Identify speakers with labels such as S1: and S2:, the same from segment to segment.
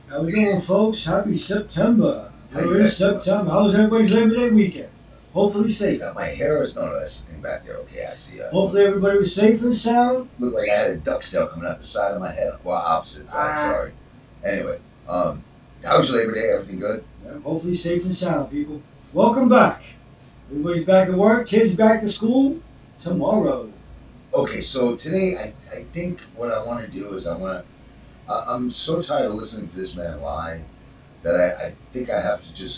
S1: How we doing, folks? Happy September.
S2: How you
S1: We're in
S2: guys doing?
S1: September. How's everybody's Labor Day weekend? Hopefully safe.
S2: My hair is not sitting back there. Okay, I see.
S1: Hopefully everybody was safe and sound.
S2: Looked like I had a duck's tail coming out the side of my head. Well, opposite side. Sorry. Anyway, how was your Labor Day? Everything good?
S1: Yeah, hopefully safe and sound, people. Welcome back. Everybody's back to work. Kids back to school tomorrow.
S2: Okay, so today I think what I want to do is I'm so tired of listening to this man lie that I think I have to just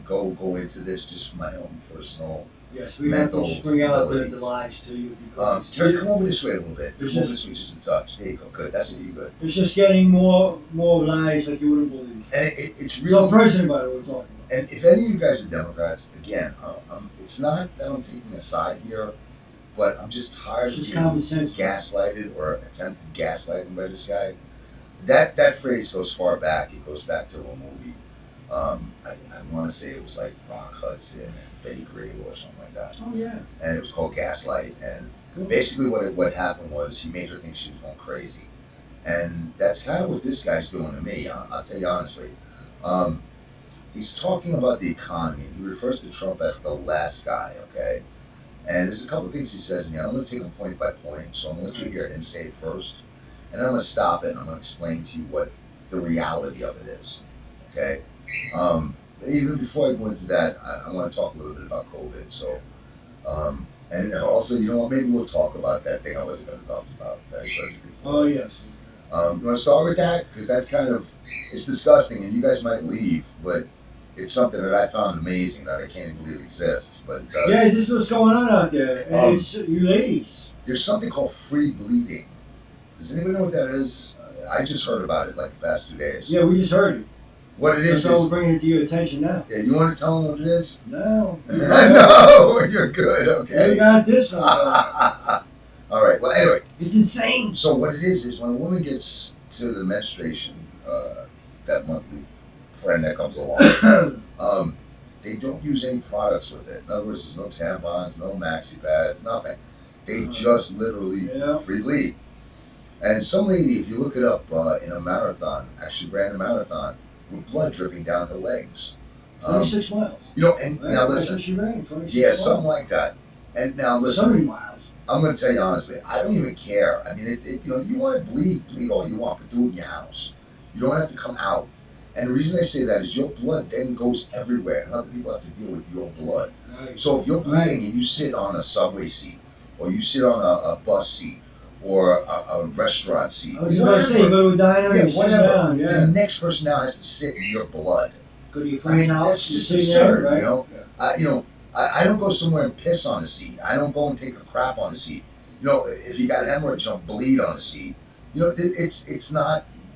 S2: go into this just for my own personal.
S1: Yes, we have to
S2: mental
S1: bring out
S2: ability.
S1: the lies to you because
S2: Terry, come over this way a little bit.
S1: It's
S2: Come over
S1: just-
S2: this way just a touch. There you go. Good. That's what you good.
S1: it's just getting more lies like you wouldn't believe.
S2: And it's
S1: Real
S2: really.
S1: president about it we're talking about.
S2: And if any of you guys are Democrats, again, it's not that I'm taking a side here, but I'm just tired
S1: It's
S2: of
S1: just common
S2: being
S1: sense.
S2: gaslighted or attempted gaslighting by this guy. That phrase goes far back. It goes back to a movie. I want to say it was like Rock Hudson and Betty Grable or something like that.
S1: Oh yeah.
S2: And it was called Gaslight. And
S1: Cool.
S2: basically what happened was he made her think she was going crazy. And that's kind of what this guy's doing to me. I'll tell you honestly. He's talking about the economy. He refers to Trump as the last guy, okay? And there's a couple of things he says in here. I'm going to take them point by point, so I'm going to let you hear him say it first. And then I'm going to stop it, and I'm going to explain to you what the reality of it is, okay? Even before I go into that, I want to talk a little bit about COVID. So, and also, you know what, maybe we'll talk about that thing I wasn't going to talk about. That I showed you before.
S1: Oh yes.
S2: You want to start with that? Because that's kind of, it's disgusting, and you guys might leave, but it's something that I found amazing that I can't even believe exists. But
S1: Yeah, this is what's going on out there. And it's you ladies.
S2: there's something called free bleeding. Does anybody know what that is? I just heard about it like the past 2 days.
S1: Yeah, we just heard it.
S2: What it is?
S1: So we're bringing it to your attention now.
S2: Yeah, you want to tell them what it is?
S1: No.
S2: No, you're good. Okay.
S1: We got this one.
S2: All right. Well, anyway.
S1: It's insane.
S2: So what it is when a woman gets to the menstruation, that monthly friend that comes along, they don't use any products with it. In other words, there's no tampons, no maxi pads, nothing. They just literally free bleed. And some lady, if you look it up in a marathon, actually ran a marathon with blood dripping down her legs.
S1: 26 miles.
S2: And
S1: Right,
S2: now
S1: that's
S2: listen.
S1: what she ran. 26
S2: Yeah,
S1: miles.
S2: something like that. And now listen.
S1: 70 miles.
S2: I'm going to tell you honestly, I don't even care. I mean, you want to bleed all you want, but do it in your house. You don't have to come out. And the reason I say that is your blood then goes everywhere, and other people have to deal with your blood.
S1: Right.
S2: So if you're bleeding and you sit on a subway seat, or you sit on a bus seat, or a restaurant seat,
S1: I was just about to say, you go to a diner and sit
S2: whatever,
S1: down,
S2: the next person now has to sit in your blood.
S1: Go to your friend's house,
S2: That's
S1: you
S2: just
S1: sit there,
S2: absurd,
S1: right?
S2: I don't go somewhere and piss on the seat. I don't go and take a crap on the seat. If you got hemorrhage, don't bleed on the seat.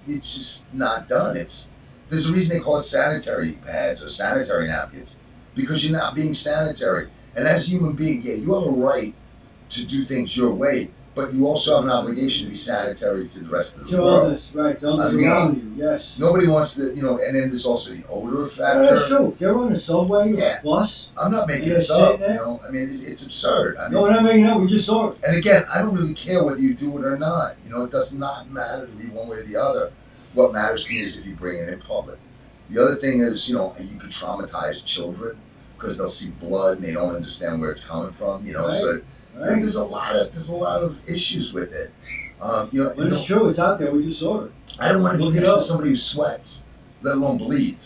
S2: It's just not done. There's a reason they call it sanitary pads or sanitary napkins, because you're not being sanitary. And as a human being, yeah, you have a right to do things your way, but you also have an obligation to be sanitary to the rest of the
S1: To
S2: world.
S1: others, right, to others
S2: I mean,
S1: around you, yes.
S2: Nobody wants to, and then there's also the odor
S1: Yeah,
S2: factor.
S1: that's true. If you're on a subway or
S2: Yeah.
S1: a bus,
S2: I'm not making
S1: Yeah,
S2: this up,
S1: sitting there.
S2: I mean, it's absurd. I mean,
S1: no, we're not making it up, we just saw it.
S2: and again, I don't really care whether you do it or not. It does not matter to me one way or the other. What matters to me is if you bring it in public. The other thing is, you can traumatize children because they'll see blood and they don't understand where it's coming from.
S1: Right.
S2: So
S1: Right?
S2: there's a lot of issues with it.
S1: But it's true, it's out there, we just saw it.
S2: I don't want to
S1: Look
S2: be
S1: it
S2: next to
S1: up.
S2: somebody who sweats, let alone bleeds.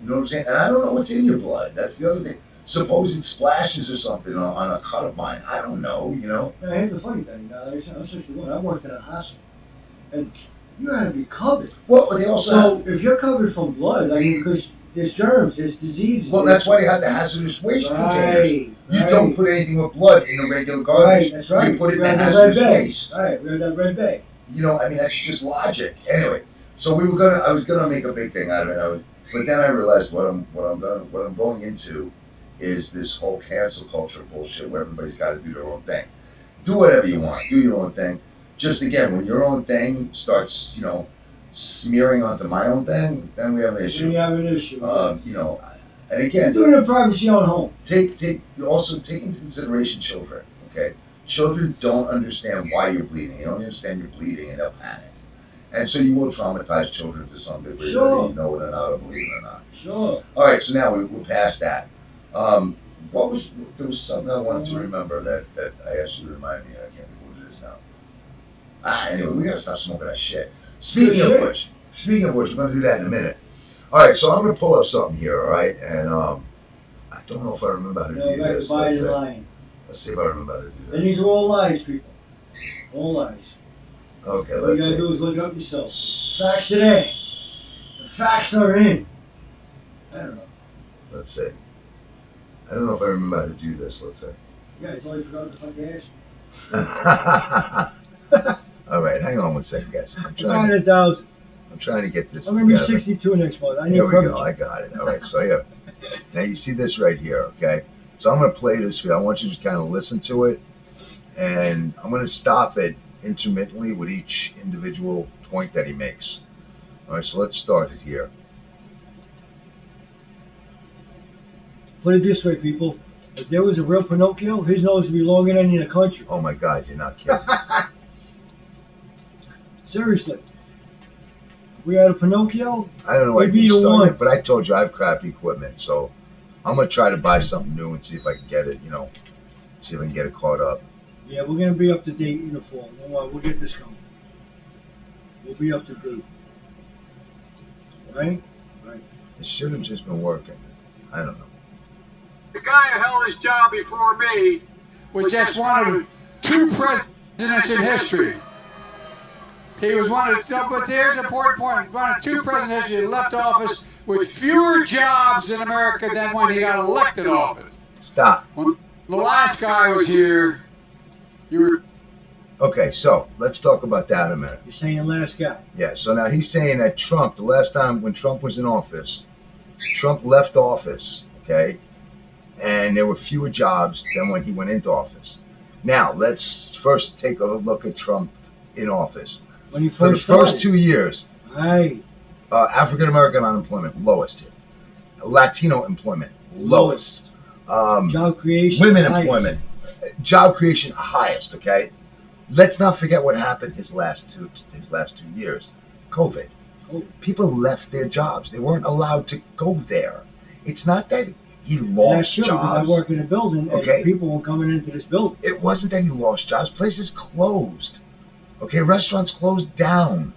S2: You know what I'm saying? And I don't know what's in your blood. That's the other thing. Suppose it splashes or something on a cut of mine. I don't know.
S1: Now, here's the funny thing, I'm 61, I worked in a hospital, and you gotta be covered.
S2: Well, they also
S1: So, if you're covered from blood, because there's germs, there's diseases.
S2: well, that's why they have the hazardous waste containers.
S1: Right,
S2: You
S1: right.
S2: don't put anything with blood in the regular
S1: Right,
S2: garbage.
S1: that's right.
S2: You put it in
S1: We
S2: the
S1: had the red
S2: hazardous
S1: bag.
S2: waste.
S1: Right, we had that red bag.
S2: That's just logic. Anyway, so I was gonna make a big thing out of it. But then I realized what I'm going into is this whole cancel culture bullshit where everybody's got to do their own thing. Do whatever you want. Do your own thing. Just again, when your own thing starts, smearing onto my own thing, then we have an issue.
S1: We have an issue.
S2: And again,
S1: Doing it in privacy on home.
S2: also take into consideration children. Okay, children don't understand why you're bleeding. They don't understand you're bleeding, and they'll panic. And so you will traumatize children to some degree,
S1: Sure.
S2: whether you know it or not, or believe it or not.
S1: Sure.
S2: All right, so now we're past that. There was something I wanted to remember that I asked you to remind me, and I can't think what it is now. Anyway, we gotta stop smoking that shit. Speaking of which, we're gonna do that in a minute. All right, so I'm gonna pull up something here, all right, and I don't know if I remember how to
S1: No,
S2: do
S1: back
S2: this.
S1: to buying lying.
S2: Let's see if I remember how to do
S1: And
S2: this.
S1: these are all lies, people. All lies.
S2: Okay,
S1: All you
S2: let's
S1: gotta
S2: see.
S1: do is look it up yourself. Facts today. The facts are in. I don't know.
S2: Let's see. I don't know if I remember how to do this. Let's see.
S1: You guys always forgot to fucking ask.
S2: All right, hang on one second, guys. I'm
S1: 500,000.
S2: trying to get this.
S1: I'm gonna be
S2: together.
S1: 62 next month. I need
S2: Here we
S1: coverage.
S2: go. I got it. All right. So here. Now you see this right here. Okay. So I'm gonna play this for you. I want you to just kind of listen to it, and I'm gonna stop it intermittently with each individual point that he makes. All right. So let's start it here.
S1: Put it this way, people. If there was a real Pinocchio, his nose would be longer than any in the country.
S2: Oh my God, you're not kidding.
S1: Seriously. If we had a Pinocchio,
S2: I don't know why
S1: It'd be
S2: you
S1: the
S2: started,
S1: one.
S2: but I told you I have crappy equipment, so I'm gonna try to buy something new and see if I can get it. You know, see if I can get it caught up.
S1: yeah, we're gonna be up to date in the fall. Don't worry, we'll get this going. We'll be up to date. Right? Right.
S2: It should have just been working. I don't know.
S3: The guy who held his job before me was just one of two presidents in history. He was one of, but here's an important point, one of two presidents who left office with fewer jobs in America than when he got elected office.
S2: Stop.
S3: When the last guy was here, you were...
S2: Okay, so let's talk about that a minute.
S1: You're saying the last guy.
S2: Yeah, so now he's saying that Trump, the last time when Trump was in office, Trump left office, okay, and there were fewer jobs than when he went into office. Now, let's first take a look at Trump in office.
S1: When he
S2: For the
S1: first started.
S2: first 2 years,
S1: Right.
S2: African American unemployment, lowest here. Latino employment, lowest.
S1: Job creation.
S2: Women
S1: highest.
S2: employment, job creation, highest, okay? Let's not forget what happened his last 2 years. COVID.
S1: Oh,
S2: People left their jobs. They weren't allowed to go there. It's not that he
S1: and
S2: lost
S1: that's true, because I
S2: jobs.
S1: work in a building,
S2: Okay.
S1: and people were coming into this building.
S2: It wasn't that he lost jobs. Places closed. Okay, restaurants closed down.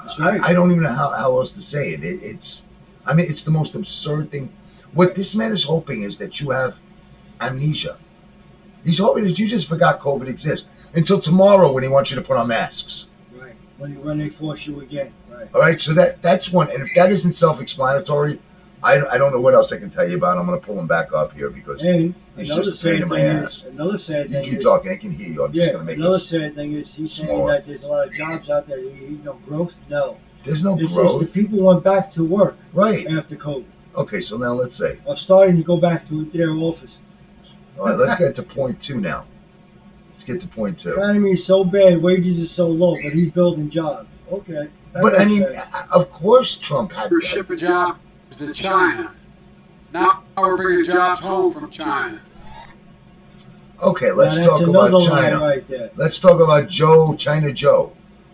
S1: That's right.
S2: I don't even know how else to say it. It's the most absurd thing. What this man is hoping is that you have amnesia. He's hoping that you just forgot COVID exists until tomorrow when he wants you to put on masks.
S1: Right. When they force you again. Right.
S2: All right, so that's one. And if that isn't self-explanatory, I don't know what else I can tell you about. I'm going to pull him back up here because
S1: And
S2: it's
S1: another
S2: just a pain
S1: sad
S2: in my
S1: thing
S2: ass.
S1: is, another sad
S2: You
S1: thing
S2: keep
S1: is,
S2: talking. I can hear you. I'm just
S1: yeah,
S2: going to make
S1: another
S2: this.
S1: sad thing is he's saying
S2: smaller.
S1: that there's a lot of jobs out there. No growth. No.
S2: There's no
S1: It's
S2: growth.
S1: just the people went back to work
S2: Right.
S1: after COVID.
S2: Okay, so now let's say.
S1: Are starting to go back to their office.
S2: All right, let's get to point 2 now. Let's get to point 2.
S1: The economy is so bad, wages are so low, but he's building jobs. Okay.
S2: But I mean, of course Trump had
S3: We're
S2: that.
S3: shipping jobs to China. Now we're bringing jobs home from China.
S2: Okay, let's
S1: that's
S2: talk about
S1: another line
S2: China.
S1: right there.
S2: Let's talk about China Joe.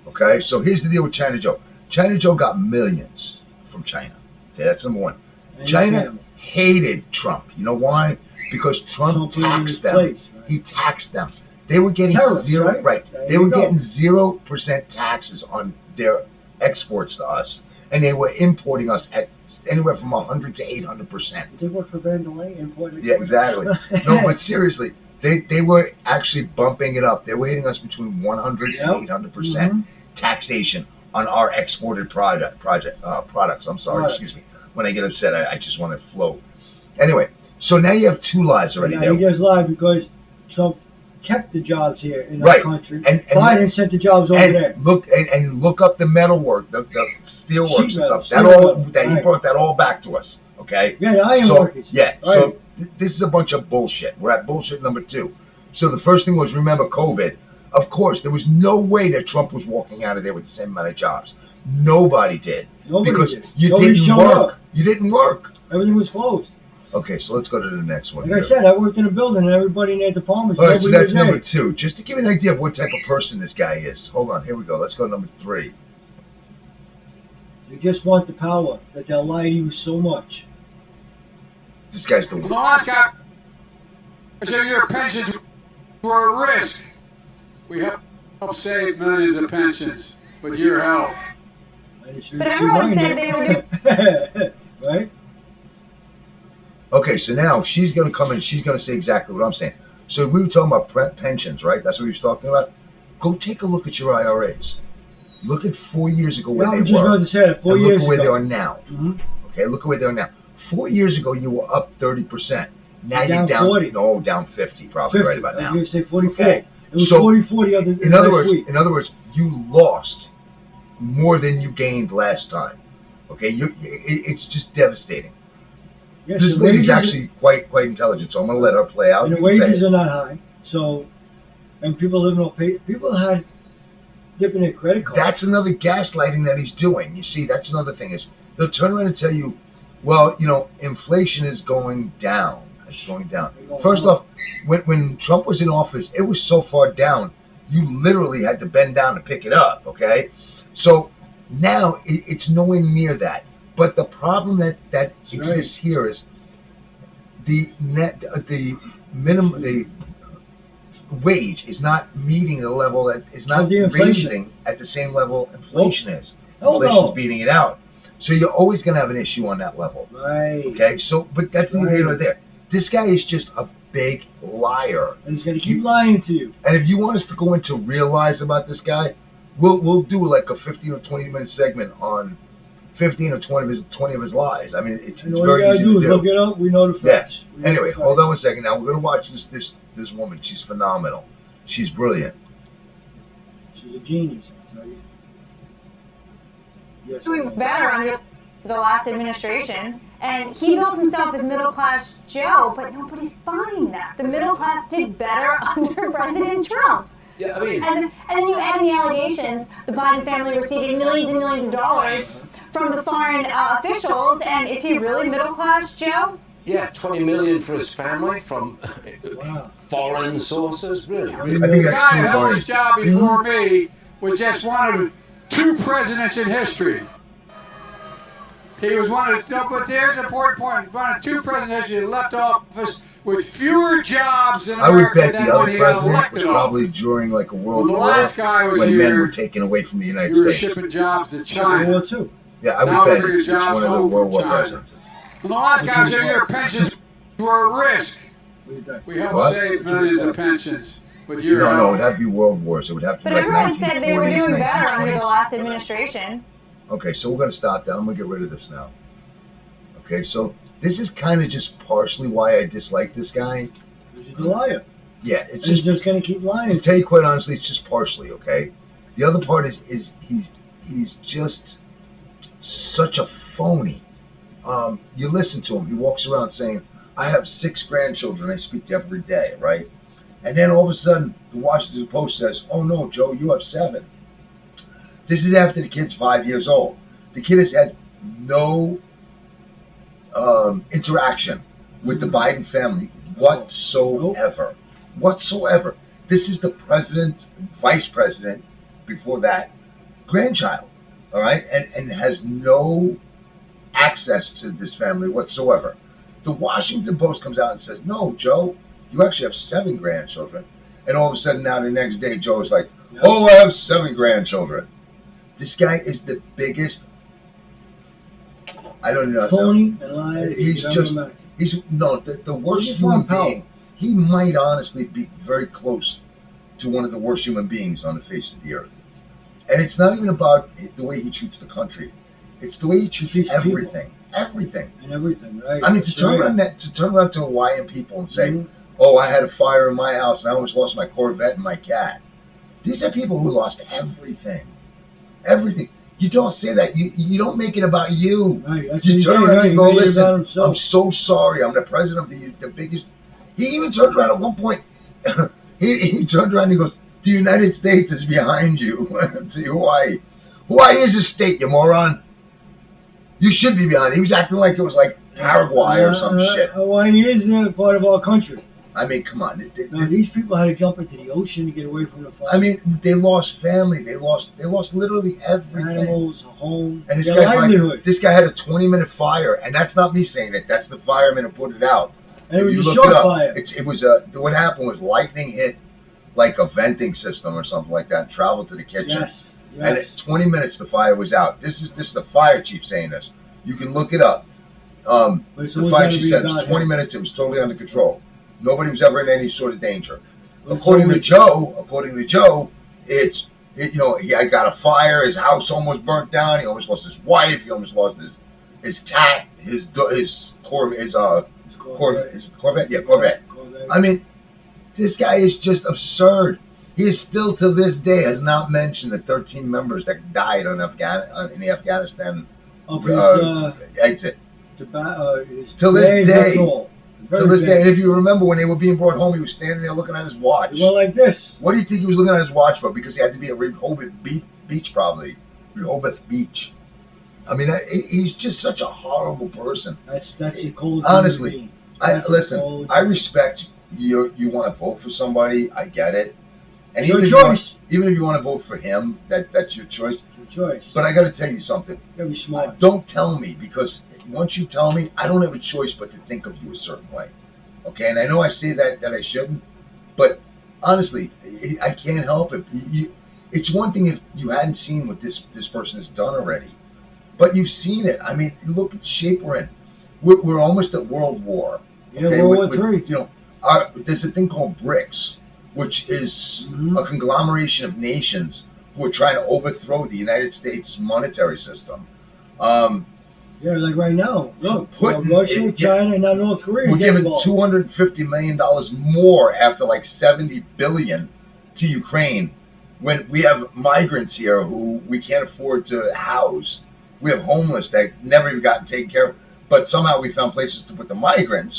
S2: Okay, so here's the deal with China Joe. China Joe got millions from China. Okay, that's number one.
S1: And
S2: China hated Trump. You know why? Because Trump
S1: put him in his
S2: taxed them.
S1: place, right?
S2: He taxed them. They were getting
S1: Tariffs,
S2: zero.
S1: right? There
S2: They
S1: you
S2: were
S1: go.
S2: getting 0% taxes on their exports to us, and they were importing us at anywhere from 100 to 800%.
S1: Did they work for Vandalay imported?
S2: Yeah, exactly. No, but seriously, they were actually bumping it up. They were hitting us between 100
S1: Yep.
S2: and 800% taxation on our exported products. I'm sorry,
S1: Right.
S2: excuse me. When I get upset, I just want to float. Anyway, so now you have 2 lies already.
S1: Now, he
S2: there.
S1: just lied because Trump kept the jobs here in
S2: Right.
S1: our country.
S2: And
S1: Biden sent the jobs over there.
S2: And look up the metalwork, the steel works and stuff.
S1: Sheet
S2: That
S1: metal,
S2: all that he
S1: right.
S2: brought that all back to us. Okay.
S1: Yeah, the iron
S2: So
S1: workers.
S2: yeah,
S1: Right.
S2: so this is a bunch of bullshit. We're at bullshit number 2. So the first thing was, remember COVID. Of course, there was no way that Trump was walking out of there with the same amount of jobs. Nobody did.
S1: Nobody
S2: because
S1: did.
S2: you
S1: Nobody
S2: didn't
S1: showed
S2: work.
S1: up.
S2: You didn't work.
S1: Everything was closed.
S2: Okay, so let's go to the next one.
S1: Like I said, I worked in a building and everybody in their departments.
S2: All right, so
S1: nobody
S2: that's
S1: was
S2: number
S1: there.
S2: 2. Just to give you an idea of what type of person this guy is. Hold on, here we go. Let's go to number 3.
S1: They just want the power, that they'll lie to you so much.
S2: This guy's the
S3: The last guy said your pensions were at risk. We helped save millions of pensions with your help.
S4: But everyone said they were doing...
S1: Right?
S2: Okay, so now she's going to come in. She's going to say exactly what I'm saying. So we were talking about pensions, right? That's what he was talking about. Go take a look at your IRAs. Look at 4 years ago where they were.
S1: Just about to say that, 4
S2: and
S1: years
S2: look at where
S1: ago.
S2: they are now.
S1: Mm-hmm.
S2: Okay, look at where they are now. 4 years ago, you were up 30%. Now
S1: Down
S2: you're down
S1: 40.
S2: No, down 50, probably
S1: 50.
S2: right about now.
S1: I was going to say 44.
S2: Okay.
S1: It was
S2: So,
S1: 44 the other
S2: In other
S1: last week.
S2: words, you lost more than you gained last time. Okay, it's just devastating.
S1: Yes,
S2: This
S1: the
S2: lady's
S1: wages-
S2: actually quite intelligent, so I'm going to let her play out.
S1: And the
S2: You can say
S1: wages
S2: it.
S1: are not high, so, and people living on pay. People had dipping their credit cards.
S2: That's another gaslighting that he's doing. You see, that's another thing is they'll turn around and tell you, well, inflation is going down. It's going down. First off, when Trump was in office, it was so far down, you literally had to bend down to pick it up, okay? So now it's nowhere near that. But the problem that exists here is the wage is not meeting the level that is not
S1: The inflation.
S2: raising at the same level inflation is.
S1: Oh,
S2: Inflation's
S1: no.
S2: beating it out. So you're always going to have an issue on that level.
S1: Right.
S2: Okay? So, but that's neither here nor
S1: Right.
S2: there. This guy is just a big liar.
S1: And he's going to keep lying to you.
S2: And if you want us to go into real lies about this guy, we'll do like a 15 or 20 minute segment on 15 or 20 of his lies. I mean, it's
S1: And all you
S2: very
S1: got to
S2: easy
S1: do
S2: to
S1: is
S2: do.
S1: look it up. We know the
S2: Yes.
S1: facts. We know
S2: Anyway,
S1: the facts.
S2: hold on 1 second. Now we're going to watch this woman. She's phenomenal. She's brilliant.
S1: She's a genius, I'll tell you. Yes.
S4: doing better under the last administration, and he bills himself as middle-class Joe, but nobody's buying that. The middle class did better under President Trump.
S5: Yeah, I mean,
S4: And then you add in the allegations, the Biden family receiving millions and millions of dollars from the foreign officials, and is he really middle-class Joe?
S5: yeah, 20 million for his family from
S1: Wow.
S5: foreign sources, really.
S2: I think
S3: The
S2: that's
S3: guy who
S2: true,
S3: held
S2: Barney.
S3: his job before me was just one of 2 presidents in history. He was one of, but there's an important point, one of 2 presidents in history that left office with fewer jobs in
S2: I would
S3: America
S2: bet
S3: than
S2: the
S3: when
S2: other
S3: he got
S2: president was
S3: elected
S2: probably
S3: office.
S2: during like a world
S3: Well, the
S2: war
S3: last guy was
S2: when men
S3: here.
S2: were taken away from the United
S3: You were
S2: States.
S3: shipping jobs to
S1: World
S3: China.
S1: War II.
S2: Yeah, I
S3: Now
S2: would
S3: we're
S2: bet
S3: bringing
S2: it's
S3: jobs
S2: one of the
S3: home
S2: World
S3: from
S2: War
S3: China.
S2: presidents.
S3: When the last guy said your pensions were at risk,
S1: What do you think?
S3: we helped
S2: What?
S3: save millions of pensions with your
S2: No, it
S3: help.
S2: would have to be World Wars. It would have to
S4: But
S2: be like
S4: everyone said they were
S2: 1940s,
S4: doing better under
S2: 1920s.
S4: the last administration.
S2: Okay, so we're going to stop that. I'm going to get rid of this now. Okay, so this is kind of just partially why I dislike this guy.
S1: He's a liar.
S2: Yeah, it's
S1: And he's
S2: just,
S1: just going to keep lying.
S2: to tell you quite honestly, it's just partially, okay? The other part is he's just such a phony. You listen to him. He walks around saying, I have 6 grandchildren I speak to every day, right? And then all of a sudden, the Washington Post says, oh no, Joe, you have 7. This is after the kid's 5 years old. The kid has had no interaction with the Biden family whatsoever. Whatsoever. This is the president, vice president, before that, grandchild, all right? And has no access to this family whatsoever. The Washington Post comes out and says, no, Joe, you actually have 7 grandchildren. And all of a sudden now the next day, Joe is like, oh, I have 7 grandchildren. This guy is the biggest, I don't know.
S1: Phony and liar.
S2: He's just, the worst
S1: He's
S2: human
S1: on power.
S2: being. He might honestly be very close to one of the worst human beings on the face of the earth. And it's not even about the way he treats the country. It's the way he treats
S1: Treats people.
S2: everything. Everything.
S1: And everything, right?
S2: I mean, to
S1: That's
S2: turn
S1: right.
S2: around to Hawaiian people and say,
S1: Mhm.
S2: oh, I had a fire in my house and I almost lost my Corvette and my cat. These are people who lost everything. Everything. You don't say that. You don't make it about you.
S1: Right, that's
S2: You
S1: what he
S2: turn
S1: did,
S2: around
S1: right?
S2: and
S1: He
S2: go,
S1: made it
S2: listen,
S1: about himself.
S2: I'm so sorry. I'm the president of the biggest. He even turned around at one point. he turned around and he goes, the United States is behind you. To Hawaii. Hawaii is a state, you moron. You should be behind it. He was acting like it was like Paraguay or some shit.
S1: Hawaii is part of our country.
S2: I mean, come on.
S1: No, these people had to jump into the ocean to get away from the fire.
S2: I mean, they lost family. They lost literally everything.
S1: Animals, home,
S2: And
S1: their livelihood.
S2: this guy had a 20-minute fire, and that's not me saying it. That's the fireman who put it out.
S1: And it was
S2: You
S1: a
S2: look
S1: short
S2: it up,
S1: fire.
S2: It was what happened was lightning hit like a venting system or something like that and traveled to the kitchen.
S1: Yes.
S2: And at 20 minutes, the fire was out. This is the fire chief saying this. You can look it up.
S1: But it's
S2: The
S1: always
S2: fire
S1: gotta
S2: chief
S1: be
S2: said
S1: about
S2: 20
S1: him.
S2: minutes, it was totally under control. Nobody was ever in any sort of danger.
S1: But it's
S2: According to
S1: always-
S2: Joe, he got a fire. His house almost burnt down. He almost lost his wife. He almost lost his cat. His Corvette. Yeah, Corvette. I mean, this guy is just absurd. He is still to this day has not mentioned the 13 members that died in the Afghanistan exit. Till this day. To this day, and if you remember when they were being brought home, he was standing there looking at his watch.
S1: Well, like this.
S2: What do you think he was looking at his watch for? Because he had to be at Rehoboth Beach, probably. Rehoboth Beach. I mean, he's just such a horrible person.
S1: That's the cold.
S2: Honestly, listen, I respect you want to vote for somebody. I get it. And
S1: Your
S2: even
S1: choice.
S2: Even if you want to vote for him, that's your choice.
S1: It's your choice.
S2: But I got to tell you something.
S1: You gotta be smart.
S2: Don't tell me, because once you tell me, I don't have a choice but to think of you a certain way. Okay, and I know I say that I shouldn't, but honestly, I can't help it. It's one thing if you hadn't seen what this person has done already, but you've seen it. I mean, look at the shape we're in. We're almost at World War.
S1: Yeah, World War III.
S2: There's a thing called BRICS, which is a conglomeration of nations who are trying to overthrow the United States monetary system.
S1: Yeah, like right now. Look,
S2: Putin,
S1: Russia, China, and now North Korea.
S2: We're giving
S1: involved.
S2: $250 million more after like $70 billion to Ukraine, when we have migrants here who we can't afford to house. We have homeless that never even gotten taken care of, but somehow we found places to put the migrants.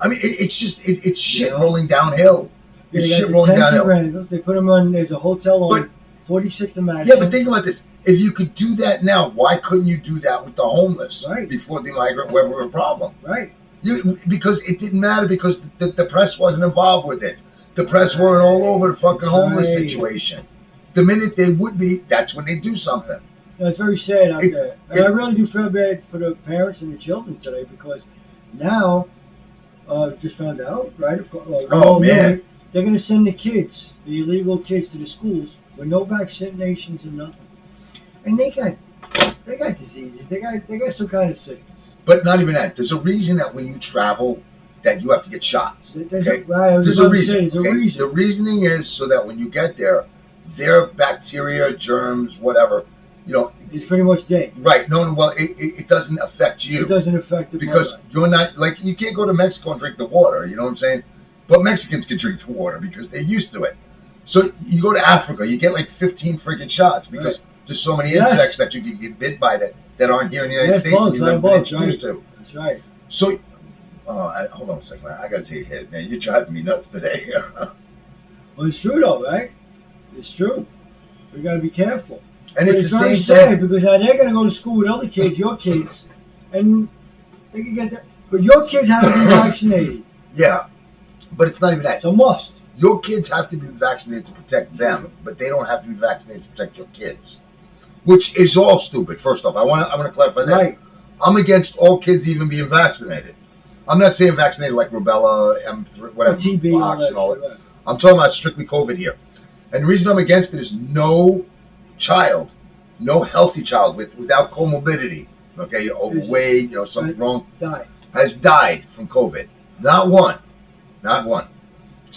S2: I mean, it's shit rolling downhill.
S1: Yeah,
S2: It's
S1: they
S2: shit
S1: got
S2: rolling
S1: the tents
S2: downhill.
S1: around. They put them on. There's a hotel on 46th and Madison.
S2: Yeah, but think about this. If you could do that now, why couldn't you do that with the homeless?
S1: Right.
S2: Before the migrant were a problem.
S1: Right.
S2: Because it didn't matter, because the press wasn't involved with it. The press weren't all over the fucking homeless situation. The minute they would be, that's when they do something.
S1: No, it's very sad out there. And I really do feel bad for the parents and the children today, because now, just found out, right?
S2: Man.
S1: They're going to send the kids, the illegal kids, to the schools with no vaccinations and nothing. And they got diseases. They got some kind of sickness.
S2: But not even that. There's a reason that when you travel, that you have to get shots. Okay? There's a reason. The reasoning is so that when you get there, their bacteria, germs, whatever,
S1: it's pretty much dead.
S2: Right. No, well, it doesn't affect you.
S1: It doesn't affect the
S2: because you're not, like, you can't go to Mexico and drink the water. You know what I'm saying? But Mexicans can drink the water because they're used to it. So you go to Africa, you get like 15 freaking shots because there's so many insects that you can get bit by that aren't here in the United States.
S1: Bugs,
S2: you've been exposed to.
S1: That's right.
S2: So, hold on a second, man. I gotta take a hit, man. You're driving me nuts today.
S1: Well, it's true though, right? It's true. We gotta be careful.
S2: And
S1: it's very sad because now they're gonna go to school with other kids, your kids, and they can get that. But your kids have to be vaccinated.
S2: Yeah, but it's not even that.
S1: It's a must.
S2: Your kids have to be vaccinated to protect them, but they don't have to be vaccinated to protect your kids, which is all stupid. First off, I want to clarify that.
S1: Right.
S2: I'm against all kids even being vaccinated. I'm not saying vaccinated like rubella, whatever,
S1: TB,
S2: pox, and all that. Right. I'm talking about strictly COVID here. And the reason I'm against it is no child, no healthy child without comorbidity, okay, overweight, something wrong, has died from COVID. Not one. Not one.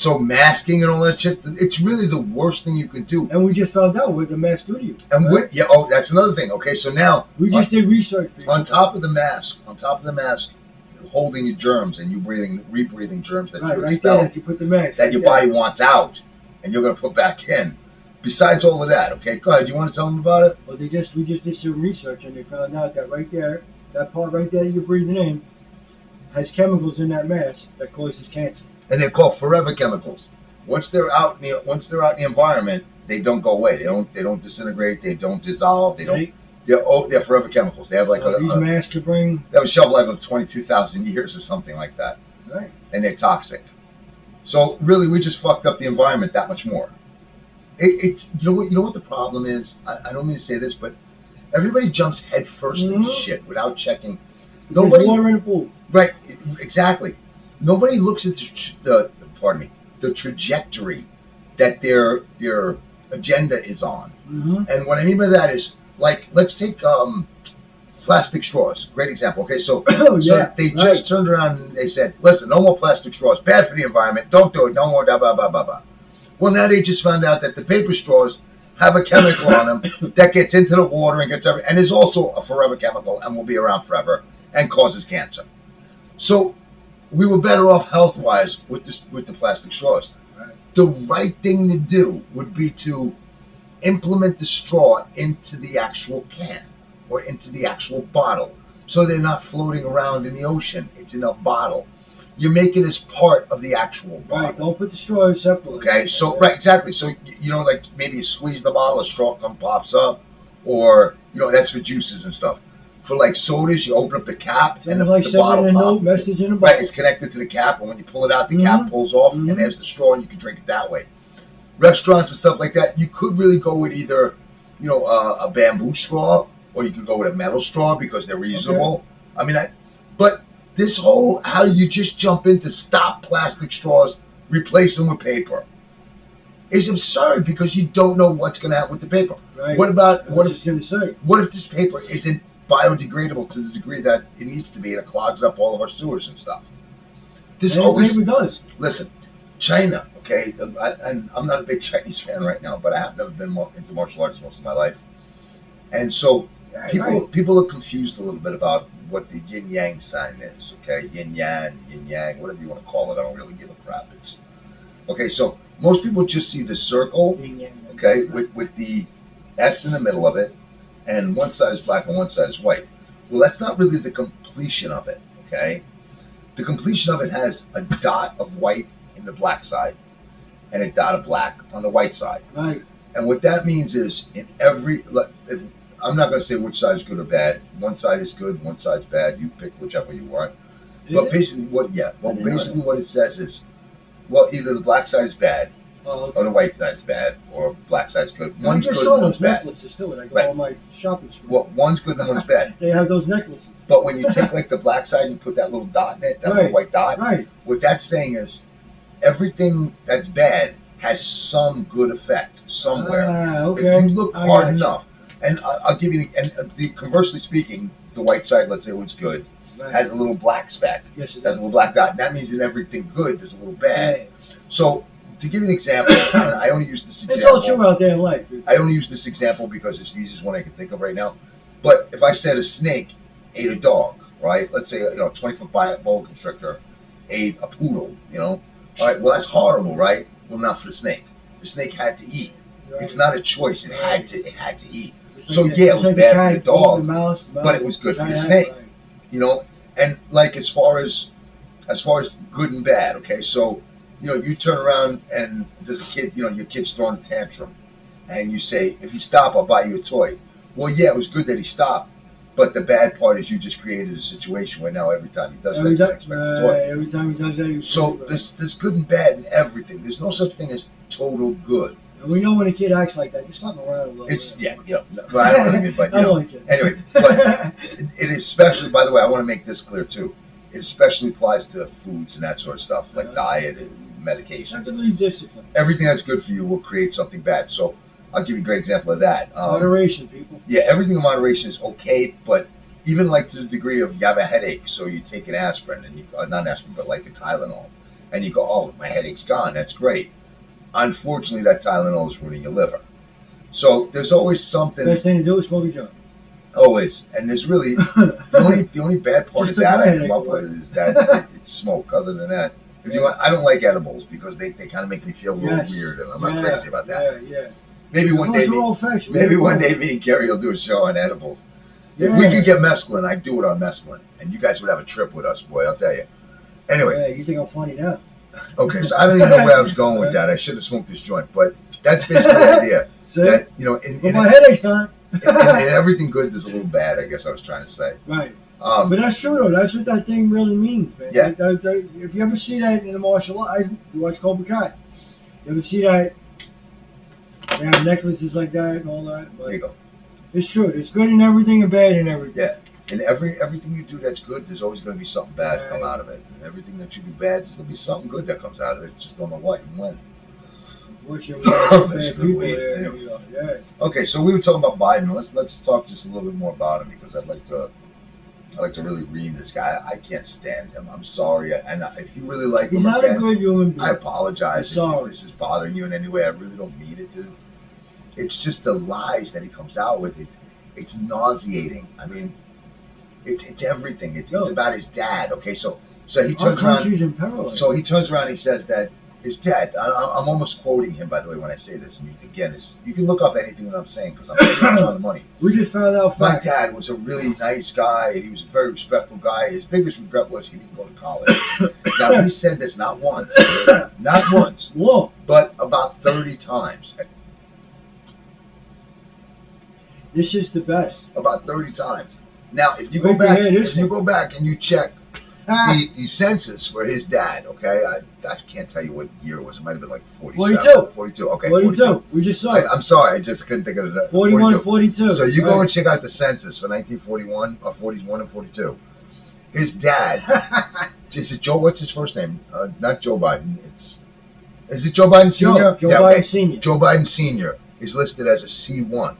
S2: So masking and all that shit, it's really the worst thing you can do.
S1: And we just found out with the mask studio.
S2: And that's another thing. Okay, so now
S1: we just did research.
S2: On top of the mask, holding your germs and you rebreathing germs that you expel,
S1: there, you put the mask
S2: that your body wants out, and you're gonna put back in. Besides all of that, okay, go ahead. You want to tell them about it?
S1: Well, we just did some research and they found out that right there, that part right there you're breathing in, has chemicals in that mask that causes cancer.
S2: And they're called forever chemicals. Once they're out in the environment, they don't go away. They don't disintegrate. They don't dissolve. They They're forever chemicals. They have like
S1: these masks could bring.
S2: They have a shelf life of 22,000 years or something like that.
S1: Right.
S2: And they're toxic. So really, we just fucked up the environment that much more. It's you know what the problem is. I don't mean to say this, but everybody jumps head first into shit without checking. Nobody.
S1: Water in the pool.
S2: Right. Exactly. Nobody looks at the trajectory that their agenda is on. And what I mean by that is, like, let's take plastic straws. Great example. Okay, so, they just turned around and they said, listen, no more plastic straws. Bad for the environment. Don't do it. No more, blah, blah, blah, blah, blah. Well, now they just found out that the paper straws have a chemical on them that gets into the water and gets everything, and is also a forever chemical and will be around forever and causes cancer. So we were better off health-wise with the plastic straws. The right thing to do would be to implement the straw into the actual can or into the actual bottle, so they're not floating around in the ocean. It's in a bottle. You make it as part of the actual bottle.
S1: Right, don't put the straw separately.
S2: Okay, so, right, exactly. So, like maybe you squeeze the bottle, a straw pops up, or, that's for juices and stuff. For like sodas, you open up the cap, and
S1: like
S2: the bottle
S1: sending a
S2: pops.
S1: note message in a bottle.
S2: Right, it's connected to the cap, and when you pull it out, the cap pulls off, and there's the straw, and you can drink it that way. Restaurants and stuff like that, you could really go with either, a bamboo straw, or you could go with a metal straw because they're reusable. Okay. But this whole, how you just jump in to stop plastic straws, replace them with paper, is absurd because you don't know what's going to happen with the paper.
S1: Right.
S2: What if this paper isn't biodegradable to the degree that it needs to be, and it clogs up all of our sewers and stuff? This always
S1: does.
S2: Listen, China, okay, and I'm not a big Chinese fan right now, but I have never been into martial arts most of my life, and so people are confused a little bit about what the yin yang sign is. Okay, yin yang, whatever you want to call it. I don't really give a crap. Okay, so most people just see the circle, okay, with the S in the middle of it, and one side is black and one side is white. Well, that's not really the completion of it, okay? The completion of it has a dot of white in the black side and a dot of black on the white side.
S1: Right.
S2: And what that means is I'm not going to say which side is good or bad. One side is good, one side's bad. You pick whichever you want. But basically what it says is, well, either the black side is bad, or the white side is bad, or black side is good. One's good and one's bad.
S1: Necklaces too, and I go all my shopping street.
S2: Well, one's good and one's bad.
S1: They have those necklaces.
S2: But when you take like the black side and you put that little dot in it, that little white dot, what that's saying is everything that's bad has some good effect somewhere.
S1: Okay.
S2: If you look hard enough, and I'll give you, conversely speaking, the white side, let's say what's good, has a little black speck.
S1: Yes, it
S2: has a little black dot. And that means in everything good, there's a little bad. So, to give you an example, I only use this example.
S1: It's all true out there in life.
S2: I only use this example because it's the easiest one I can think of right now. But if I said a snake ate a dog, right? Let's say, 20-foot boa constrictor ate a poodle, All right, well, that's horrible, right? Well, not for the snake. The snake had to eat. Right. It's not a choice. It had to eat. So, yeah, it was bad for the dog, but it was good for the snake. Right. And like as far as good and bad, okay, so you turn around and there's a kid, your kid's throwing a tantrum, and you say, if you stop, I'll buy you a toy. Well, yeah, it was good that he stopped, but the bad part is you just created a situation where now every time he does that, he's expecting a toy.
S1: Every time he does that,
S2: so there's good and bad in everything. There's no such thing as total good.
S1: And we know when a kid acts like that, just slap him around a little bit.
S2: But I don't think but anyway, but it especially, by the way, I want to make this clear too. It especially applies to foods and that sort of stuff, like diet and medication.
S1: Have to be disciplined.
S2: Everything that's good for you will create something bad. So I'll give you a great example of that.
S1: Moderation, people.
S2: Yeah, everything in moderation is okay, but even like to the degree of you have a headache, so you take an aspirin, and not aspirin, but like a Tylenol, and you go, oh, my headache's gone, that's great. Unfortunately, that Tylenol is ruining your liver. So there's always something.
S1: Best thing to do is smoke a joint.
S2: Always, and there's really the only bad part of that I come up with is that it's smoke. Other than that, if you want, I don't like edibles because they kind of make me feel a little weird, and I'm not crazy about that. Maybe one day, me and Kerry will do a show on edibles. If we could get mescaline, I'd do it on mescaline, and you guys would have a trip with us, boy. I'll tell you. Anyway.
S1: You think I'm funny now?
S2: Okay, so I don't even know where I was going with that. I should have smoked this joint, but that's basically the idea.
S1: See?
S2: that, you know,
S1: But my headache's on.
S2: in everything good, there's a little bad, I guess I was trying to say.
S1: Right. But that's true, though. That's what that thing really means, man.
S2: Yeah.
S1: If you ever see that in the martial arts, you watch Cobra Kai. You ever see that? They have necklaces like that and all that. But
S2: There you go.
S1: it's true. It's good in everything and bad in everything.
S2: Yeah. And everything you do that's good, there's always going to be something bad come out of it. And everything that you do bad, there's going to be something good that comes out of it. Just don't know what and when.
S1: Unfortunately,
S2: That's
S1: bad
S2: a good
S1: people
S2: way.
S1: there. Yeah.
S2: Okay, so we were talking about Biden. Let's talk just a little bit more about him because I'd like to really read this guy. I can't stand him. I'm sorry. And if you really like
S1: He's
S2: him,
S1: not a good human being.
S2: I apologize
S1: I'm sorry.
S2: if this is bothering you in any way. I really don't mean it to. It's just the lies that he comes out with. It's nauseating. I mean, it's everything. It's about his dad. Okay, so he
S1: Our
S2: turns around.
S1: country's in peril.
S2: So he turns around and he says that his dad. I'm almost quoting him, by the way, when I say this. And you can look up anything that I'm saying because I'm not on the money.
S1: We just found out
S2: My
S1: facts.
S2: dad was a really nice guy. He was a very respectful guy. His biggest regret was he didn't go to college. Now, he said this not once,
S1: Whoa.
S2: but about 30 times.
S1: This is the best.
S2: About 30 times. Now, if you
S1: Wait
S2: go
S1: to
S2: back,
S1: hear this
S2: go back and you check
S1: Ah,
S2: the census for his dad, okay? I can't tell you what year it was. It might have been like
S1: 42.
S2: 47. 42. Okay.
S1: 42. We just saw it.
S2: I'm sorry. I just couldn't think of it.
S1: 41, 42.
S2: So you go
S1: Right.
S2: and check out the census for 1941, or 41 and 42. His dad, is it Joe? What's his first name? Not Joe Biden. Is it Joe Biden Sr.?
S1: Joe Biden Sr.
S2: Joe Biden Sr. is listed as a C1.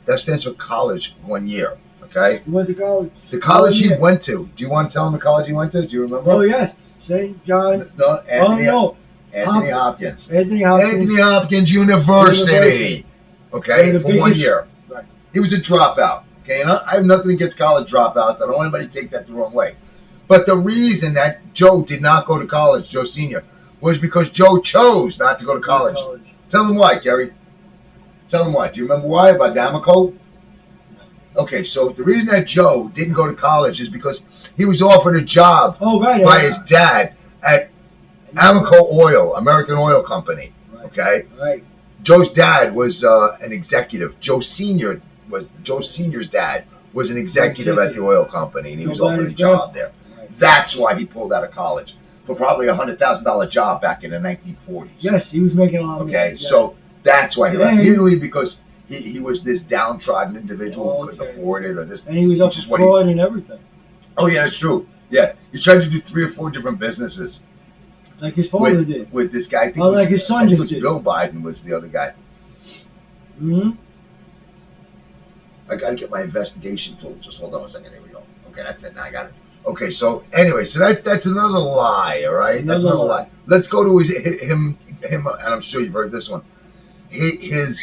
S2: That stands for college 1 year. Okay.
S1: He went to college.
S2: The college he
S1: Yeah.
S2: went to. Do you want to tell him the college he went to? Do you remember?
S1: Oh, yes. St. John.
S2: No, Anthony
S1: Hopkins.
S2: Hopkins.
S1: Anthony Hopkins.
S2: Anthony Hopkins University. Okay,
S1: One of the
S2: for 1
S1: biggest-
S2: year.
S1: Right.
S2: He was a dropout. Okay, and I have nothing against college dropouts. I don't want anybody to take that the wrong way. But the reason that Joe did not go to college, Joe Sr., was because Joe chose not to go to college. Tell him why, Gary. Tell him why. Do you remember why? About Damaco? Okay, so the reason that Joe didn't go to college is because he was offered a job
S1: Oh, right.
S2: by his dad at Amoco Oil, American Oil Company. Okay?
S1: Right.
S2: Joe's dad was an executive. Joe Sr.'s dad was an executive at the oil company, and he was offered a job there. That's why he pulled out of college for probably $100,000 job back in the 1940s.
S1: Yes, he was making a lot of money.
S2: Okay,
S1: Yes.
S2: so that's why he left.
S1: And-
S2: Usually because he was this downtrodden individual who couldn't afford it, or this.
S1: And he was up
S2: which is
S1: for
S2: what he-
S1: fraud and everything.
S2: Oh yeah, that's true. Yeah, he tried to do 3 or 4 different businesses
S1: Like his father did.
S2: with this guy. I think
S1: Oh, like his son
S2: I think
S1: just
S2: it was
S1: did.
S2: Bill Biden was the other guy.
S1: Hmm.
S2: I gotta get my investigation tool. Just hold on a second. Here we go. Okay, that's it. Now I got it. Okay, so anyway, so that's another lie. All right, that's
S1: Another
S2: another
S1: lie.
S2: lie. Let's go to him, and I'm sure you've heard this one. His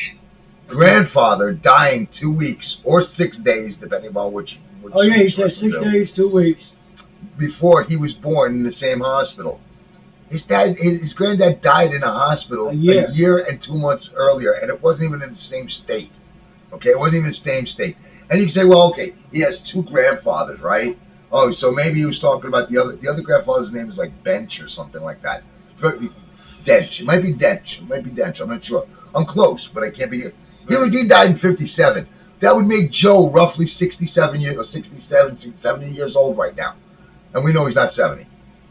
S2: grandfather dying 2 weeks or 6 days, depending on which.
S1: Oh, yeah, he said
S2: source
S1: 6
S2: was
S1: days, 2 weeks.
S2: before he was born in the same hospital. His granddad died in a hospital
S1: A year.
S2: and 2 months earlier, and it wasn't even in the same state. Okay, it wasn't even the same state. And you say, well, okay, he has 2 grandfathers, right? Oh, so maybe he was talking about the other grandfather's name is like Bench or something like that. Dench. It might be Dench. I'm not sure. I'm close, but I can't be. He died in 57. That would make Joe roughly 67 years or 70 years old right now, and we know he's not 70.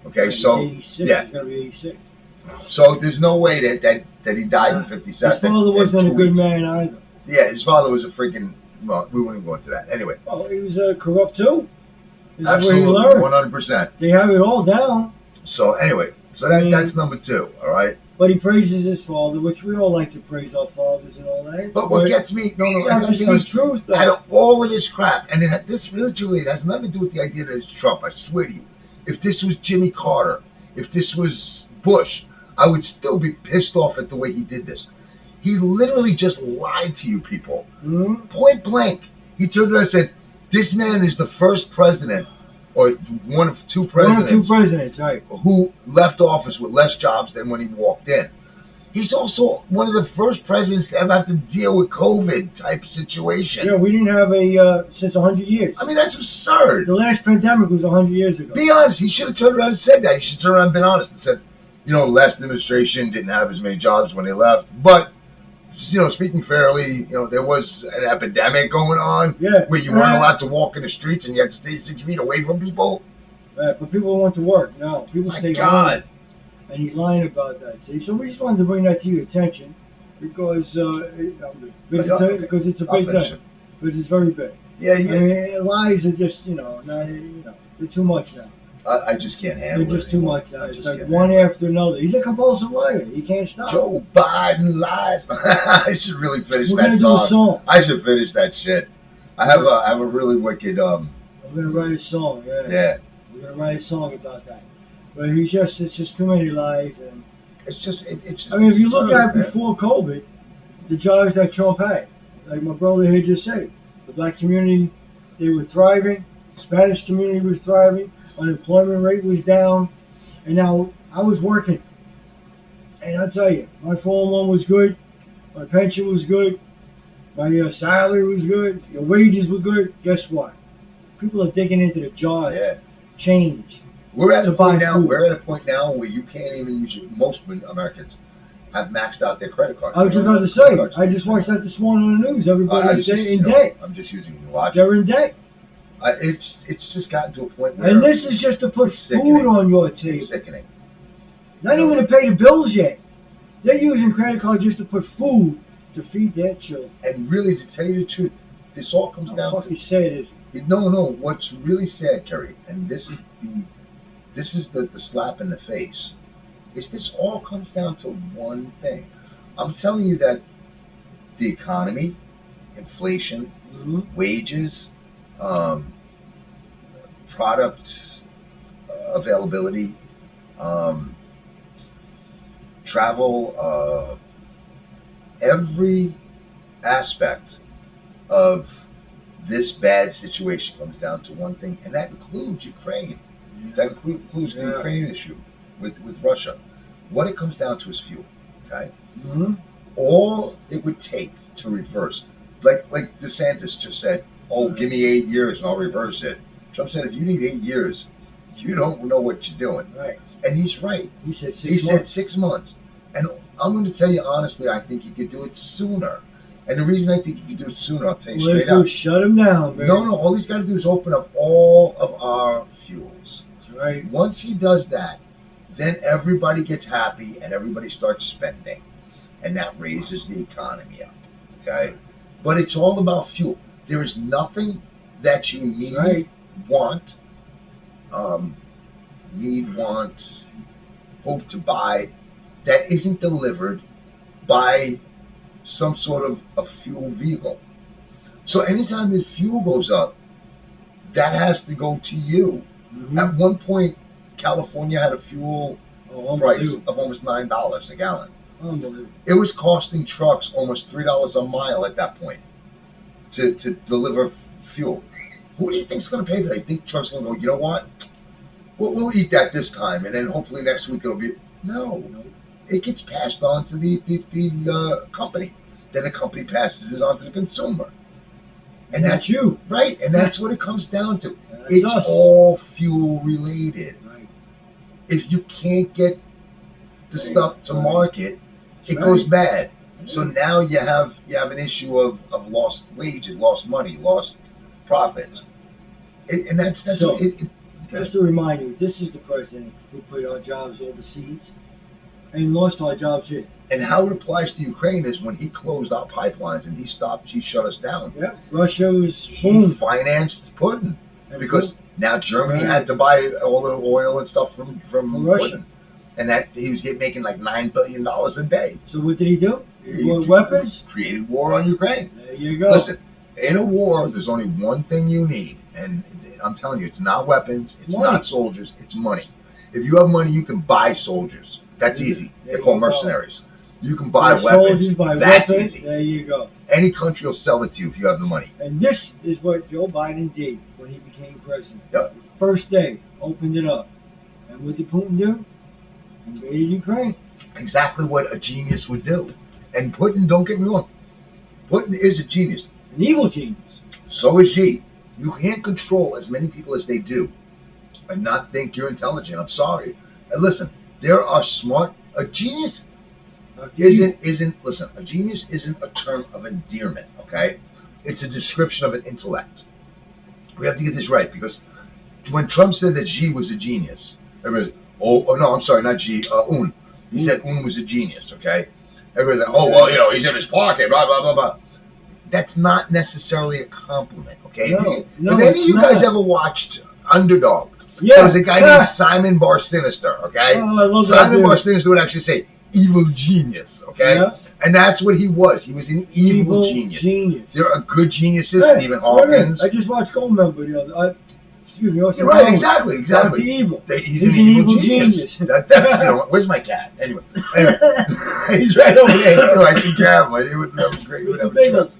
S2: Okay,
S1: He's
S2: so
S1: 86.
S2: yeah.
S1: He's going to be 86.
S2: So there's no way that he died in 57.
S1: His father wasn't a good man either.
S2: Yeah, his father was a freaking. Well, we won't even go into that. Anyway,
S1: Oh, he was corrupt too. This is where he
S2: absolutely,
S1: learned.
S2: 100%.
S1: They have it all down.
S2: So anyway, so that's number 2. All right.
S1: But he praises his father, which we all like to praise our fathers and all that.
S2: But what gets me,
S1: you have to see the truth, though.
S2: out of all of this crap, and this literally has nothing to do with the idea that it's Trump, I swear to you. If this was Jimmy Carter, if this was Bush, I would still be pissed off at the way he did this. He literally just lied to you people.
S1: Hmm?
S2: Point blank. He turned around and said, this man is the first president, or one of 2 presidents,
S1: One of 2 presidents, right.
S2: who left office with less jobs than when he walked in. He's also one of the first presidents to ever have to deal with COVID type situation.
S1: Yeah, we didn't have since 100 years.
S2: I mean, that's absurd.
S1: The last pandemic was 100 years ago.
S2: Be honest. He should have turned around and said that. He should turn around and been honest and said, the last administration didn't have as many jobs when they left, but speaking fairly, there was an epidemic going on
S1: Yeah.
S2: where you weren't allowed to walk in the streets and you had to stay 6 feet away from people.
S1: Right, but people went to work. No, people
S2: My
S1: stay
S2: God.
S1: home. And he's lying about that. See, so we just wanted to bring that to your attention because it's a big thing. Because it's very big.
S2: Yeah,
S1: I mean, lies are just, they're too much now.
S2: I just can't handle it.
S1: They're just too
S2: anymore.
S1: much now.
S2: I
S1: It's
S2: just
S1: like
S2: can't
S1: one
S2: handle
S1: after another. He's a compulsive liar. He can't stop.
S2: Joe Biden lies. I should really finish
S1: We're
S2: that
S1: gonna do a song.
S2: I should finish that shit. I have a really wicked
S1: I'm gonna write a song.
S2: yeah.
S1: We're gonna write a song about that. But it's just too many lies. And
S2: It's just
S1: I mean, if you look at
S2: man.
S1: before COVID, the jobs that Trump had, like my brother here just said, the black community, they were thriving. The Spanish community was thriving. Unemployment rate was down. And now I was working. And I'll tell you, my 401 was good. My pension was good. My salary was good. Your wages were good. Guess what? People are digging into the jars.
S2: Yeah.
S1: Change.
S2: We're at a
S1: To buy
S2: point now.
S1: food.
S2: We're at a point now where you can't even use it. Most Americans have maxed out their credit cards.
S1: I was just about to say, I just watched that this morning on the news. Everybody's in debt.
S2: I'm just using logic.
S1: They're in debt.
S2: It's just gotten to a point where
S1: And this is just to put food on your
S2: it's
S1: table.
S2: sickening.
S1: Not even to pay the bills yet. They're using credit cards just to put food to feed their children.
S2: And really, to tell you the truth, this all comes
S1: How
S2: down
S1: fucking sad is it?
S2: No. What's really sad, Terry, and this is the slap in the face, is this all comes down to one thing. I'm telling you that the economy, inflation, wages, product availability, travel, every aspect of this bad situation comes down to one thing, and that includes Ukraine. That includes the Ukraine issue with Russia. What it comes down to is fuel. Okay. All it would take to reverse, like DeSantis just said, "Oh, give me 8 years and I'll reverse it." Trump said, "If you need 8 years, you don't know what you're doing."
S1: Right.
S2: And he's right.
S1: He said
S2: He
S1: 6 months.
S2: said 6 months. And I'm going to tell you honestly, I think he could do it sooner. And the reason I think he could do it sooner, I'll tell you straight up.
S1: Shut him down, baby.
S2: No, all he's got to do is open up all of our fuels.
S1: Right.
S2: Once he does that, then everybody gets happy and everybody starts spending. And that raises the economy up. Okay? But it's all about fuel. There is nothing that you need, want, hope to buy that isn't delivered by some sort of a fuel vehicle. So anytime the fuel goes up, that has to go to you. At one point, California had a fuel price of almost $9 a gallon.
S1: Unbelievable.
S2: It was costing trucks almost $3 a mile at that point to deliver fuel. Who do you think's going to pay for that? You think trucks are going to go, you know what? We'll eat that this time, and then hopefully next week it'll be... No. It gets passed on to the company. Then the company passes it on to the consumer. And that's
S1: you.
S2: Right, and that's what it comes down to.
S1: That's
S2: It's
S1: us.
S2: all fuel related.
S1: Right.
S2: If you can't get the stuff to market, it
S1: Right.
S2: goes bad. So now you have an issue of lost wages, lost money, lost profits. And that's
S1: So,
S2: it.
S1: Just to remind you, this is the president who put our jobs overseas and lost our jobs here.
S2: And how it applies to Ukraine is when he closed our pipelines and he shut us down.
S1: Yeah. Russia was
S2: He financed Putin because now Germany had to buy all the oil and stuff from
S1: Russia.
S2: Putin. And that he was making like $9 billion a day.
S1: So what did he do? He bought weapons?
S2: Created war on Ukraine.
S1: There you go.
S2: Listen, in a war, there's only one thing you need, and I'm telling you, it's not weapons, it's
S1: Money.
S2: not soldiers, it's money. If you have money, you can buy soldiers. That's easy. They're called mercenaries. You can buy weapons.
S1: Soldiers, buy
S2: That's
S1: weapons.
S2: easy.
S1: There you go.
S2: Any country will sell it to you if you have the money.
S1: And this is what Joe Biden did when he became president.
S2: Yep.
S1: First day, opened it up. And what did Putin do? Invaded Ukraine.
S2: Exactly what a genius would do. And Putin, don't get me wrong, Putin is a genius.
S1: An evil genius.
S2: So is he. You can't control as many people as they do and not think you're intelligent. I'm sorry. And listen, there are a genius isn't listen. A genius isn't a term of endearment. Okay, it's a description of an intellect. We have to get this right because when Trump said that Xi was a genius, everybody, oh no, I'm sorry, not Xi, Un. He said Un was a genius. Okay, everybody, oh well, he's in his pocket, blah blah blah blah. That's not necessarily a compliment. Okay,
S1: No,
S2: have any of you guys ever watched Underdog?
S1: Yeah.
S2: There was a guy named Simon Bar Sinister. Okay,
S1: Oh, I love that
S2: Simon
S1: dude.
S2: Bar Sinister would actually say evil genius. Okay.
S1: Yeah.
S2: And that's what he was. He was an evil genius. There are good geniuses,
S1: Hey,
S2: Stephen
S1: wait a
S2: Hawkins.
S1: minute. I just watched Goldmember the other. Excuse me.
S2: You're right, exactly.
S1: He's evil.
S2: He's an evil genius. That's where's my cat? Anyway, he's right over there. I can grab him. It was great.
S1: Mr. Biggles.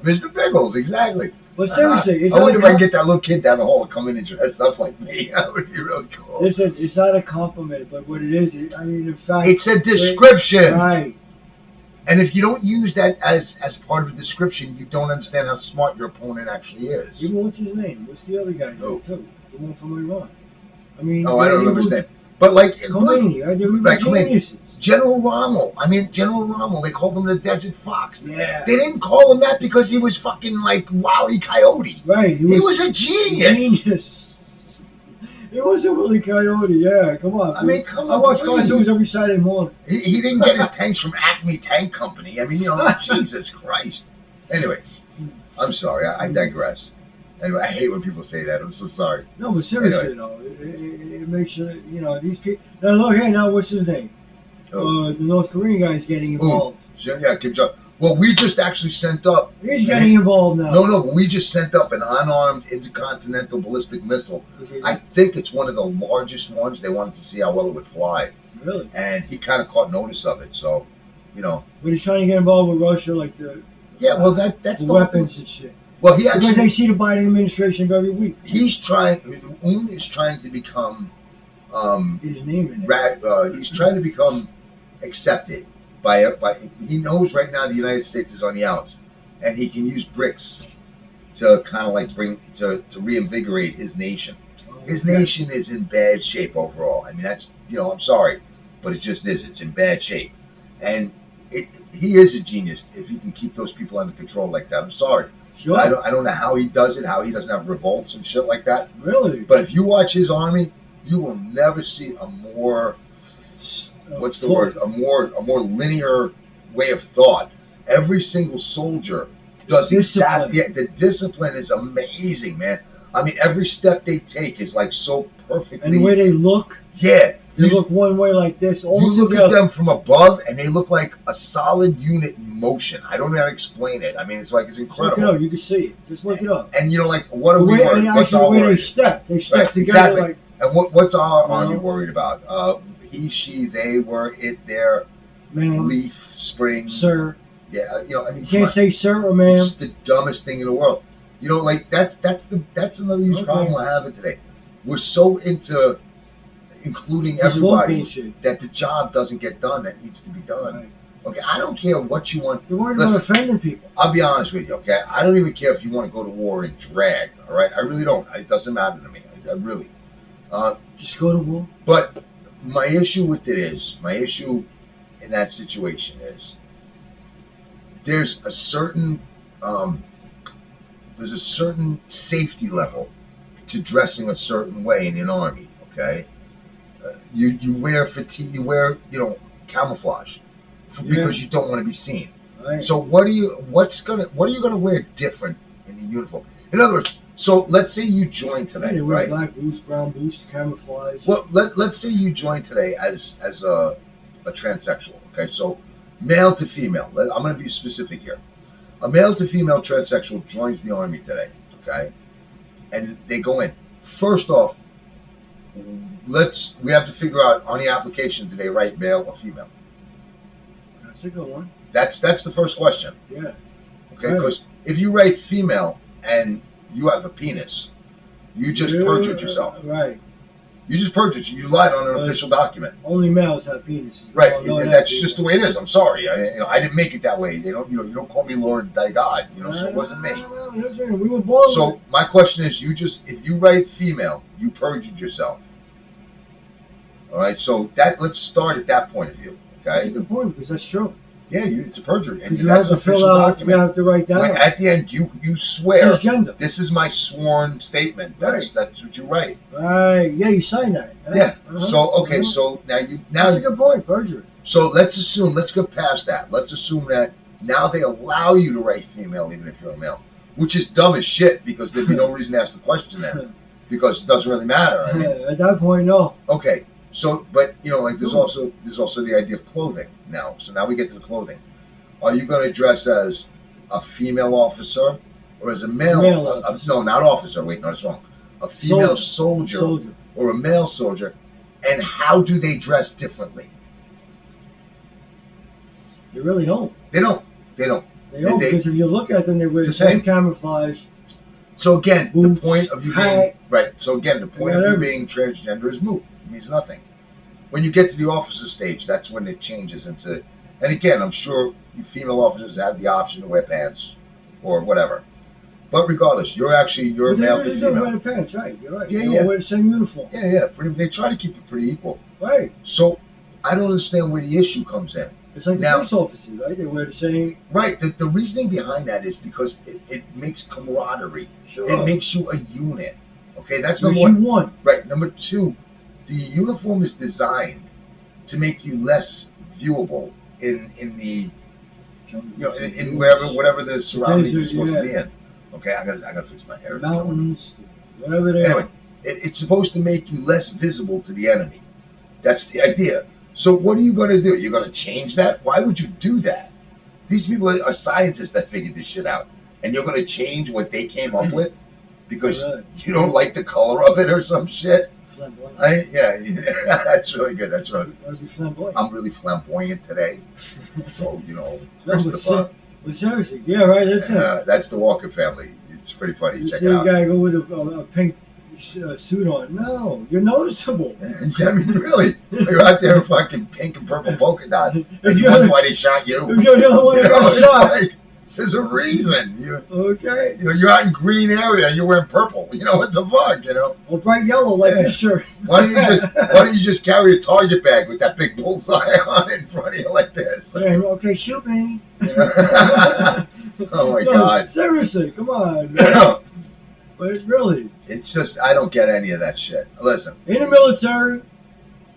S2: Mr. Biggles, exactly.
S1: But seriously,
S2: I wonder if I can get that little kid down the hall to come in and dress up like me. That would be really cool.
S1: Listen, it's not a compliment, but what it is, I mean, in fact,
S2: It's a description.
S1: Right.
S2: And if you don't use that as part of a description, you don't understand how smart your opponent actually is.
S1: Even what's his name? What's the other guy?
S2: Oh.
S1: Too? The one from Iran. I mean,
S2: I don't remember his name. But like,
S1: Khomeini. I remember geniuses.
S2: General Rommel. General Rommel. They called him the Desert Fox.
S1: Yeah.
S2: They didn't call him that because he was fucking like Wile E. Coyote.
S1: Right.
S2: He was a genius.
S1: Genius. It was a Willie Coyote, yeah, come on.
S2: I mean, come on,
S1: I watch
S2: please.
S1: cartoons every Saturday morning.
S2: He didn't get his tanks from Acme Tank Company. Jesus Christ. Anyway, I'm sorry. I digress. Anyway, I hate when people say that. I'm so sorry.
S1: No, but seriously,
S2: Anyway.
S1: it makes you, these kids. Now, look here, now, what's his name? The North Korean guy's getting involved.
S2: Yeah, Kim Jong. Well, we just actually sent up.
S1: He's getting involved now.
S2: No, but we just sent up an unarmed intercontinental ballistic missile. I think it's one of the largest ones. They wanted to see how well it would fly.
S1: Really?
S2: And he kind of caught notice of it, so,
S1: But he's trying to get involved with Russia, like the
S2: that's
S1: the weapons and shit.
S2: Well, he
S1: Because
S2: actually,
S1: they see the Biden administration every week.
S2: he's trying, is trying to become,
S1: His name in it.
S2: he's trying to become accepted by he knows right now the United States is on the outs, and he can use BRICS to kind of like to reinvigorate his nation. His nation is in bad shape overall. I mean, that's, I'm sorry, but it just is. It's in bad shape. And he is a genius if he can keep those people under control like that. I'm sorry.
S1: Sure.
S2: I don't know how he does it, how he doesn't have revolts and shit like that.
S1: Really?
S2: But if you watch his army, you will never see a more, what's the word? A more linear way of thought. Every single soldier does exactly. Yeah, the discipline is amazing, man. I mean, every step they take is like so perfectly.
S1: And the way they look.
S2: Yeah.
S1: They look one way like this. All
S2: You look
S1: together.
S2: at them from above, and they look like a solid unit in motion. I don't know how to explain it. I mean, it's incredible.
S1: Look it up. You can see it. Just look it up.
S2: And like, what are
S1: The
S2: we
S1: way,
S2: worried?
S1: and
S2: What's
S1: actually,
S2: our
S1: the way
S2: worry?
S1: they step together
S2: Exactly.
S1: like.
S2: And what's our army worried about? He, she, they, were, it, their,
S1: Ma'am,
S2: leaf, spring.
S1: sir.
S2: Yeah, I mean,
S1: You can't say sir or ma'am.
S2: it's the dumbest thing in the world. That's another huge problem we're having today. We're so into including
S1: This
S2: everybody
S1: bullshit.
S2: that the job doesn't get done that needs to be done.
S1: Right.
S2: Okay, I don't care what you want.
S1: They're worried about offending people.
S2: I'll be honest with you, okay? I don't even care if you want to go to war and drag, all right? I really don't. It doesn't matter to me. I really.
S1: Just go to war.
S2: But my issue in that situation is there's a certain safety level to dressing a certain way in an army, okay? You wear fatigue, you wear, camouflage because you don't want to be seen.
S1: Right.
S2: So what are you gonna wear different in the uniform? In other words, so let's say you join today,
S1: They wear
S2: right?
S1: black boots, brown boots, camouflage.
S2: Well, let's say you join today as a transsexual. Okay, so male to female. I'm going to be specific here. A male to female transsexual joins the army today. Okay, and they go in. First off, we have to figure out on the application, do they write male or female?
S1: That's a good one.
S2: That's the first question.
S1: Yeah.
S2: Okay,
S1: Right.
S2: because if you write female and you have a penis, you just perjured yourself.
S1: Right.
S2: You just perjured. You lied on an official document.
S1: Only males have penises.
S2: Right.
S1: Oh, no,
S2: That's just the way it is. I'm sorry. I didn't make it that way. They don't. You don't call me Lord Thy God. So it wasn't me.
S1: No, we were born.
S2: So my question is, if you write female, you perjured yourself. All right. So let's start at that point of view. Okay?
S1: That's a good point, because that's true.
S2: Yeah, it's a perjury. And
S1: You have to fill out, you have to write down.
S2: Like, at the end, you swear,
S1: Transgender.
S2: this is my sworn statement. That's what you write.
S1: Right, yeah, you sign that.
S2: Yeah.
S1: Uh-huh.
S2: So, okay, so now
S1: That's a good point, perjury.
S2: So let's go past that. Let's assume that now they allow you to write female even if you're a male, which is dumb as shit, because there'd be no reason to ask the question then, because it doesn't really matter. I mean,
S1: At that point, no.
S2: okay. So, but you know, like there's also the idea of clothing now. So now we get to the clothing. Are you going to dress as a female officer or as a male?
S1: Officer.
S2: No, not officer. Wait, no, that's wrong. A female soldier or a male soldier, and how do they dress differently?
S1: They really don't.
S2: They don't.
S1: They don't, because if you look at them, they wear the same camouflage.
S2: So again,
S1: Boots,
S2: the point of you being right. So again, the point of you being transgender is moot. It means nothing. When you get to the officer stage, that's when it changes into. And again, I'm sure you female officers have the option to wear pants or whatever. But regardless, you're male to
S1: They don't
S2: female.
S1: wear the pants, right? You're right.
S2: Yeah,
S1: They don't wear the same uniform.
S2: Yeah. They try to keep it pretty equal.
S1: Right.
S2: So I don't understand where the issue comes in.
S1: It's like
S2: Now-
S1: the police officers, right? They wear the same.
S2: Right. The reasoning behind that is because it makes camaraderie.
S1: Sure.
S2: It makes you a unit. Okay, that's
S1: Makes
S2: number one.
S1: you one.
S2: Right. Number two, the uniform is designed to make you less viewable in the in whatever the surroundings you're supposed to be in. Okay, I gotta fix my hair.
S1: Mountains, whatever they
S2: Anyway,
S1: are.
S2: it's supposed to make you less visible to the enemy. That's the idea. So what are you going to do? You're going to change that? Why would you do that? These people are scientists that figured this shit out, and you're going to change what they came up with because you don't like the color of it or some shit.
S1: Flamboyant.
S2: That's really good. That's right.
S1: That'd be flamboyant.
S2: I'm really flamboyant today, so
S1: No,
S2: what's
S1: but
S2: the fun?
S1: seriously, yeah, right. That's it.
S2: That's the Walker family. It's pretty funny.
S1: You
S2: Check
S1: see
S2: it
S1: a
S2: out.
S1: guy go with a pink suit on. No, you're noticeable.
S2: I mean, really, you're out there in fucking pink and purple polka dots, and you wonder why they shot you.
S1: If you're the only one that got
S2: It's
S1: shot.
S2: like, there's a reason.
S1: Okay.
S2: You're out in green area, and you're wearing purple. What the fuck,
S1: Or bright yellow like this shirt.
S2: Why don't you just carry a Target bag with that big bullseye on it in front of you like this?
S1: Yeah, okay, shoot me.
S2: Oh my
S1: No,
S2: God.
S1: seriously, come on. But it's really,
S2: It's just, I don't get any of that shit. Listen.
S1: in the military,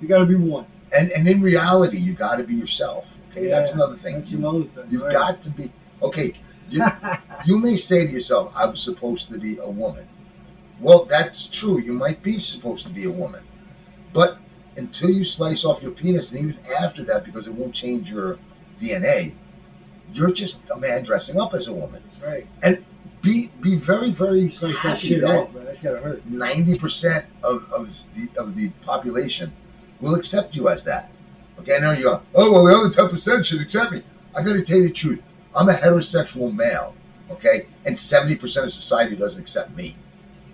S1: you gotta be one.
S2: And in reality, you got to be yourself. Okay,
S1: Yeah,
S2: that's another thing.
S1: That's another thing.
S2: You've
S1: right.
S2: got to be. Okay, you may say to yourself, "I'm supposed to be a woman." Well, that's true. You might be supposed to be a woman, but until you slice off your penis, and even after that, because it won't change your DNA, you're just a man dressing up as a woman.
S1: Right.
S2: And be very, very
S1: It's like that
S2: happy
S1: shit
S2: that
S1: off, man. That's gotta hurt.
S2: 90% of the population will accept you as that. Okay, I know you go, oh, well, the other 10% should accept me. I got to tell you the truth. I'm a heterosexual male, okay, and 70% of society doesn't accept me.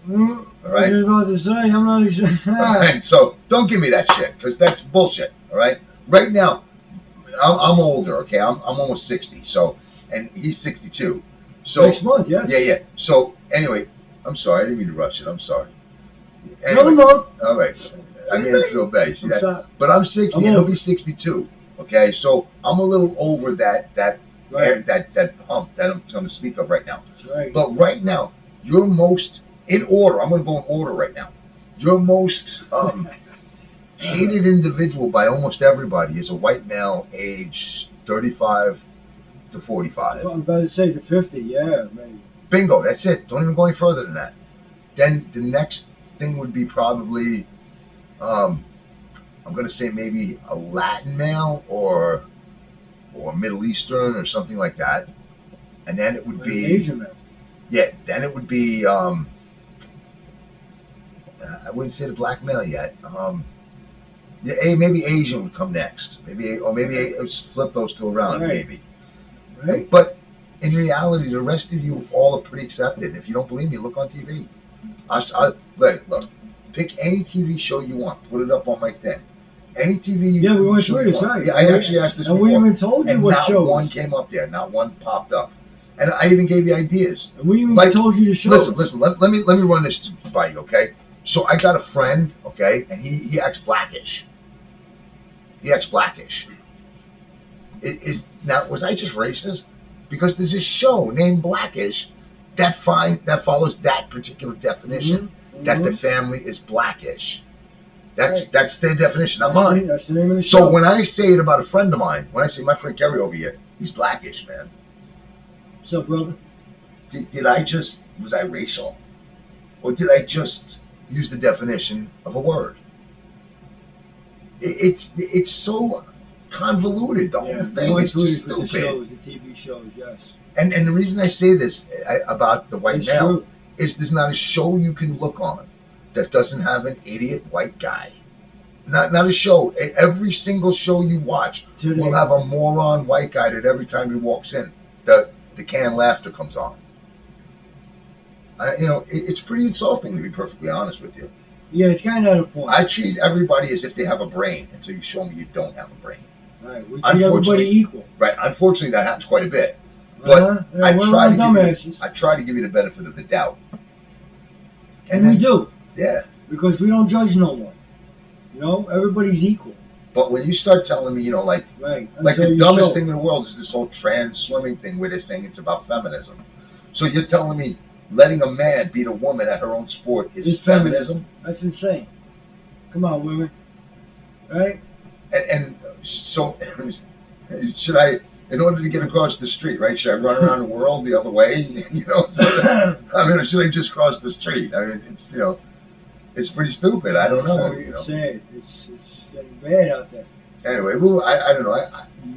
S1: All
S2: right.
S1: I was about to say, I'm not exactly.
S2: And so don't give me that shit, because that's bullshit. All right. Right now, I'm older. Okay, I'm almost 60. So, and he's 62. So
S1: Next month, yeah.
S2: Yeah. So anyway, I'm sorry. I didn't mean to rush it. I'm sorry.
S1: Another month.
S2: All right. I made it feel bad. You see
S1: I'm
S2: that?
S1: sorry.
S2: But I'm 60
S1: I'm
S2: and he'll
S1: old.
S2: be 62. Okay, so I'm a little over that
S1: Right.
S2: that hump that I'm going to speak of right now.
S1: That's right.
S2: But right now, your most, in order, I'm going to go in order right now. Your most hated individual by almost everybody is a white male, age 35 to 45.
S1: I'm about to say the 50, yeah, maybe.
S2: Bingo, that's it. Don't even go any further than that. Then the next thing would be probably, I'm going to say maybe a Latin male or Middle Eastern or something like that. And then it would be,
S1: Asian man.
S2: yeah, then it would be, I wouldn't say the black male yet. Yeah, maybe Asian would come next. Maybe flip those two around,
S1: Right.
S2: maybe.
S1: Right?
S2: But in reality, the rest of you all are pretty accepted. If you don't believe me, look on TV. Look, pick any TV show you want. Put it up on my thing. Any TV.
S1: Yeah, we went
S2: show
S1: through
S2: you
S1: this,
S2: want.
S1: right.
S2: Yeah, I actually asked this
S1: And
S2: before.
S1: we even told you
S2: and
S1: what
S2: not
S1: shows.
S2: one came up there. Not one popped up. And I even gave you ideas.
S1: And we even
S2: Like,
S1: told you the shows.
S2: Listen. Let me run this by you, okay? So I got a friend, okay, and he acts blackish. He acts blackish. Now, was I just racist? Because there's a show named Blackish that follows that particular definition, that the family is blackish. That's their definition, not mine.
S1: That's the name of the show.
S2: So when I say it about a friend of mine, when I say my friend Kerry over here, he's blackish, man.
S1: What's up, brother?
S2: Was I racial? Or did I just use the definition of a word? It's so convoluted, the whole thing. It's
S1: with the
S2: stupid.
S1: shows, the TV shows, yes.
S2: And the reason I say this about the white
S1: It's
S2: male
S1: true.
S2: is there's not a show you can look on that doesn't have an idiot white guy. Not a show. Every single show you watch will have a moron white guy that every time he walks in, the canned laughter comes on. It's pretty insulting, to be perfectly honest with you.
S1: Yeah, it's kind of at a point.
S2: I treat everybody as if they have a brain until you show me you don't have a brain.
S1: Right, we treat everybody equal.
S2: Right. Unfortunately, that happens quite a bit. But I try to give you the benefit of the doubt.
S1: And we do.
S2: Yeah.
S1: Because we don't judge no one. Everybody's equal.
S2: But when you start telling me,
S1: right,
S2: like the dumbest thing in the world is this whole trans swimming thing where they're saying it's about feminism. So you're telling me letting a man beat a woman at her own sport is feminism?
S1: That's insane. Come on, women. Right?
S2: And so, should I, in order to get across the street, right, should I run around the world the other way? Should I just cross the street? It's pretty stupid. I don't know.
S1: It's sad. It's getting bad out there.
S2: Anyway, I don't know.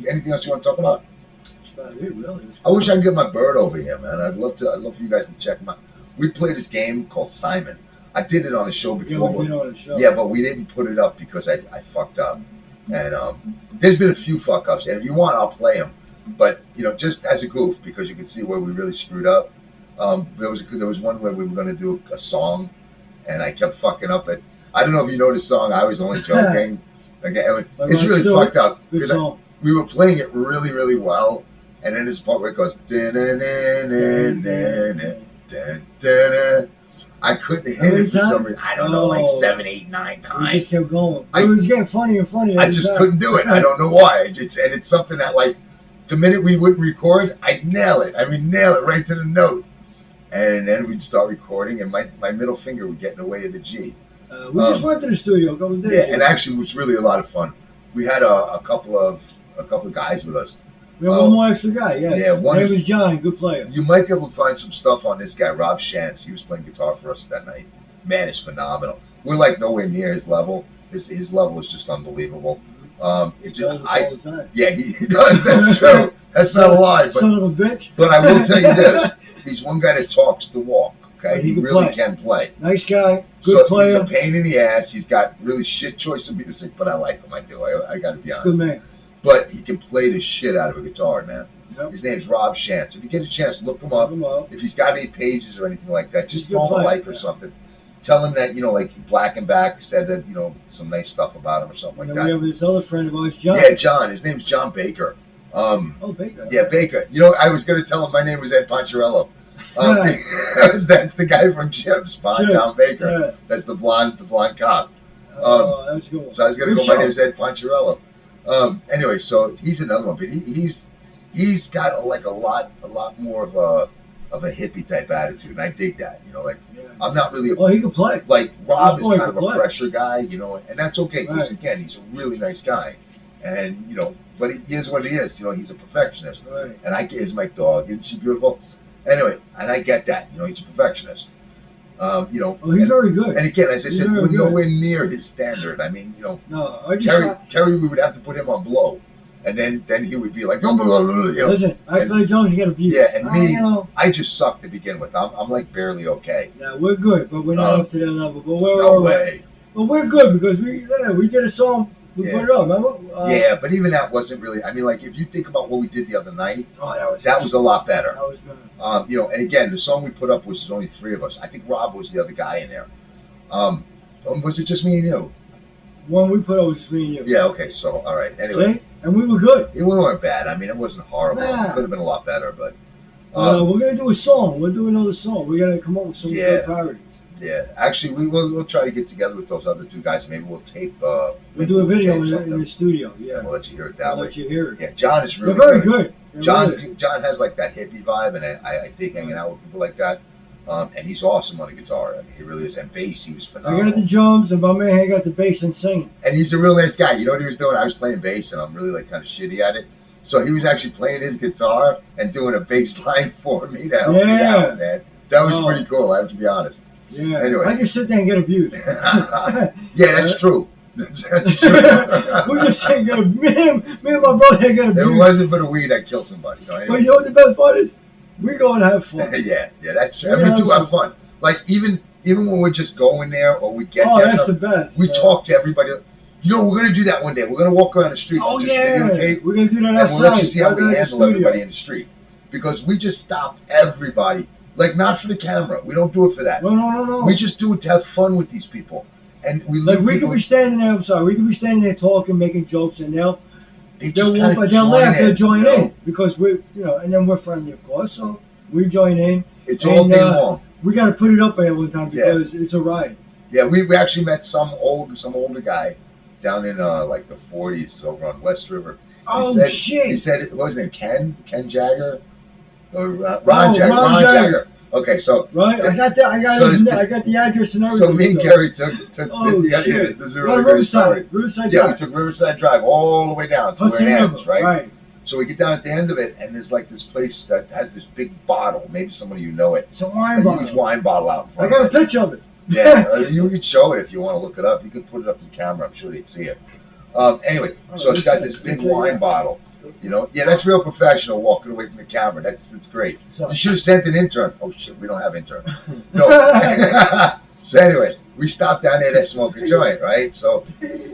S2: Anything else you want to talk about?
S1: That's about it, really.
S2: I wish I could get my bird over here, man. I'd love for you guys to check him out. We played this game called Simon. I did it on the show before.
S1: Yeah, we did on the show.
S2: Yeah, but we didn't put it up because I fucked up. And there's been a few fuck ups, and if you want, I'll play them. But just as a goof, because you can see where we really screwed up. There was one where we were going to do a song, and I kept fucking up. I don't know if you know the song. I was only joking. It's really fucked up.
S1: Good song.
S2: We were playing it really, really well, and then there's a part where it goes. I couldn't hit it for some reason. I don't know, like 7, 8, 9 times.
S1: We just kept going. It was getting funnier and funnier.
S2: I just couldn't do it. I don't know why. And it's something that, like, the minute we would record, I'd nail it. Nail it right to the note. And then we'd start recording, and my middle finger would get in the way of the G.
S1: We just went to the studio a couple of days ago.
S2: And actually, it was really a lot of fun. We had a couple of guys with us.
S1: We have one more extra guy, yeah.
S2: Yeah,
S1: His name is John, good player.
S2: You might be able to find some stuff on this guy, Rob Shantz. He was playing guitar for us that night. Man, it's phenomenal. We're like nowhere near his level. His level is just unbelievable.
S1: He does it all the time.
S2: Yeah, he does. That's true. That's not a lie. But,
S1: son of a bitch.
S2: But I will tell you this. He's one guy that talks the walk. Okay, he really can play.
S1: Nice guy, good player.
S2: He's a pain in the ass. He's got really shit choice of music, but I like him. I do. I got to be honest.
S1: Good man.
S2: But he can play the shit out of a guitar, man.
S1: Yep.
S2: His name's Rob Shantz. If you get a chance, look him up. If he's got any pages or anything like that, just throw him a like or something. Tell him that, like Black and Back said that, some nice stuff about him or something like that.
S1: We have this other friend of ours, John.
S2: Yeah, John. His name's John Baker.
S1: Baker.
S2: Yeah, Baker. I was going to tell him my name was Ed Poncherello. That's the guy from Chip's, John Baker. Yeah. That's the blonde cop.
S1: That's good.
S2: So I was going to go, my name is Ed Poncherello. Anyway, so he's another one, but he's got a lot more of a hippie type attitude, and I dig that. I'm not really
S1: he can play.
S2: Like Rob is kind of a fresher guy, and that's okay because again, he's a really nice guy, and but he is what he is. He's a perfectionist, and here's my dog. Isn't she beautiful? Anyway, and I get that. He's a perfectionist.
S1: He's very good.
S2: And again, as I said, we're nowhere near his standard.
S1: No,
S2: Terry, we would have to put him on blow, and then he would be like,
S1: Listen, I play Jones, you got to beat.
S2: Yeah, and me, I just suck to begin with. I'm like barely okay.
S1: Yeah, we're good, but we're not up to that level. But we're
S2: no way.
S1: But we're good because we did a song. We put it up, remember?
S2: Yeah, but even that wasn't really. Like if you think about what we did the other night, that was a lot better.
S1: That was good.
S2: And again, the song we put up was only 3 of us. I think Rob was the other guy in there. Was it just me and you?
S1: One we put up was me and you.
S2: Yeah. Okay. So all right. Anyway.
S1: See? And we were good.
S2: We weren't bad. It wasn't horrible. It could have been a lot better, but.
S1: We're gonna do a song. We'll do another song. We gotta come up with some good priorities.
S2: Yeah, actually, we'll try to get together with those other two guys. Maybe we'll tape.
S1: We'll do a video
S2: tape
S1: in
S2: something,
S1: the studio.
S2: and
S1: Yeah,
S2: we'll let you hear it that
S1: I'll
S2: way.
S1: let you hear it.
S2: Yeah, John is really
S1: They're very good. They're really-
S2: John has like that hippie vibe, and I dig hanging out with people like that. And he's awesome on the guitar. I mean, he really is. And bass, he was
S1: I
S2: phenomenal.
S1: got the drums, and my man here got the bass and singing.
S2: And he's a real nice guy. You know what he was doing? I was playing bass, and I'm really like kind of shitty at it. So he was actually playing his guitar and doing a bass line for me to help me out, man. That was pretty cool. I have to be honest.
S1: Yeah.
S2: Anyway.
S1: I just sit there and get abused.
S2: Yeah, that's true. That's true.
S1: We just saying, me and my brother here get
S2: If it
S1: abused.
S2: wasn't for the weed, I'd kill somebody. You know,
S1: But you know what the best part is? We go and have fun.
S2: yeah, that's true. And we do have fun. Like, even when we're just going there or we get
S1: Oh,
S2: there,
S1: that's the best.
S2: we talk to everybody. You know, we're going to do that one day. We're going to walk around the street
S1: Oh,
S2: and just
S1: yeah.
S2: videotape.
S1: We're going to do that
S2: And we'll let
S1: outside.
S2: you see how we
S1: outside the
S2: handle
S1: studio.
S2: everybody in the street. Because we just stop everybody. Like, not for the camera. We don't do it for that.
S1: No.
S2: We just do it to have fun with these people. And we
S1: Like,
S2: leave
S1: we
S2: people,
S1: could be standing there, I'm sorry, we could be standing there talking, making jokes, and they'll
S2: they just
S1: they'll
S2: kinda
S1: walk, they'll
S2: join
S1: laugh,
S2: in,
S1: they'll join
S2: you know?
S1: in. Because we're, and then we're friendly, of course, so we join in.
S2: It's all
S1: And,
S2: day long.
S1: We got to put it up there one time
S2: Yeah.
S1: because it's a ride.
S2: Yeah, we actually met some older guy down in like the 40s over on West River.
S1: Oh,
S2: He
S1: shit.
S2: said, what was his name, Ken Jagger? Or Ron
S1: Oh,
S2: Jagger.
S1: Ron
S2: Ron
S1: Jagger.
S2: Jagger. Okay, so
S1: Right? I got that. I got
S2: So
S1: his,
S2: the-
S1: I got the address and everything.
S2: so me and Gary took
S1: Oh,
S2: yeah,
S1: shit.
S2: this is a really great story.
S1: Riverside
S2: Yeah, we
S1: Drive.
S2: took Riverside Drive all the way down to where
S1: Hudson
S2: it
S1: River.
S2: ends, right?
S1: Right.
S2: So we get down at the end of it, and there's like this place that has this big bottle. Maybe some of you know it.
S1: It's a
S2: A
S1: wine
S2: huge
S1: bottle.
S2: wine bottle out in
S1: I
S2: front
S1: got
S2: of
S1: a
S2: it.
S1: picture of it.
S2: Yeah, you can show it if you want to look it up. You can put it up on camera. I'm sure they'd see it. Anyway, so it's got this big wine bottle. You know, yeah, that's real professional walking away from the camera. That's great.
S1: So-
S2: You should have sent an intern. Oh shit, we don't have intern. No. So anyway, we stopped down there to smoke a joint, right? So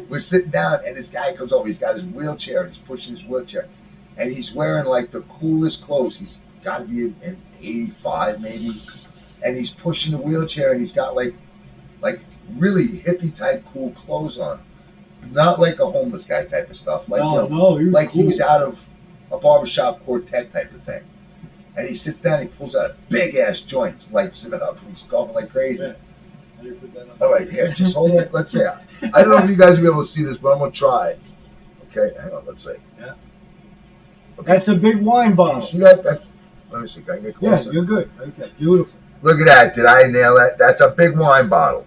S2: we're sitting down, and this guy comes over. He's got his wheelchair. He's pushing his wheelchair, and he's wearing like the coolest clothes. He's got to be in 85 maybe, and he's pushing the wheelchair, and he's got like really hippie type cool clothes on. Not like a homeless guy type of stuff. Like,
S1: No,
S2: you know,
S1: no, he was
S2: like
S1: cool.
S2: he was out of a barbershop quartet type of thing. And he sits down, he pulls out a big ass joint, lights it up, and he's coughing like crazy.
S1: Yeah. How do you put that on?
S2: All right, here, just hold it. Let's see. I don't know if you guys will be able to see this, but I'm gonna try. Okay, hang on. Let's see.
S1: Yeah.
S2: Okay.
S1: That's a big wine bottle.
S2: See that? That's. Let me see. Can I get
S1: Yeah,
S2: closer?
S1: you're good. Okay, beautiful.
S2: Look at that. Did I nail that? That's a big wine bottle.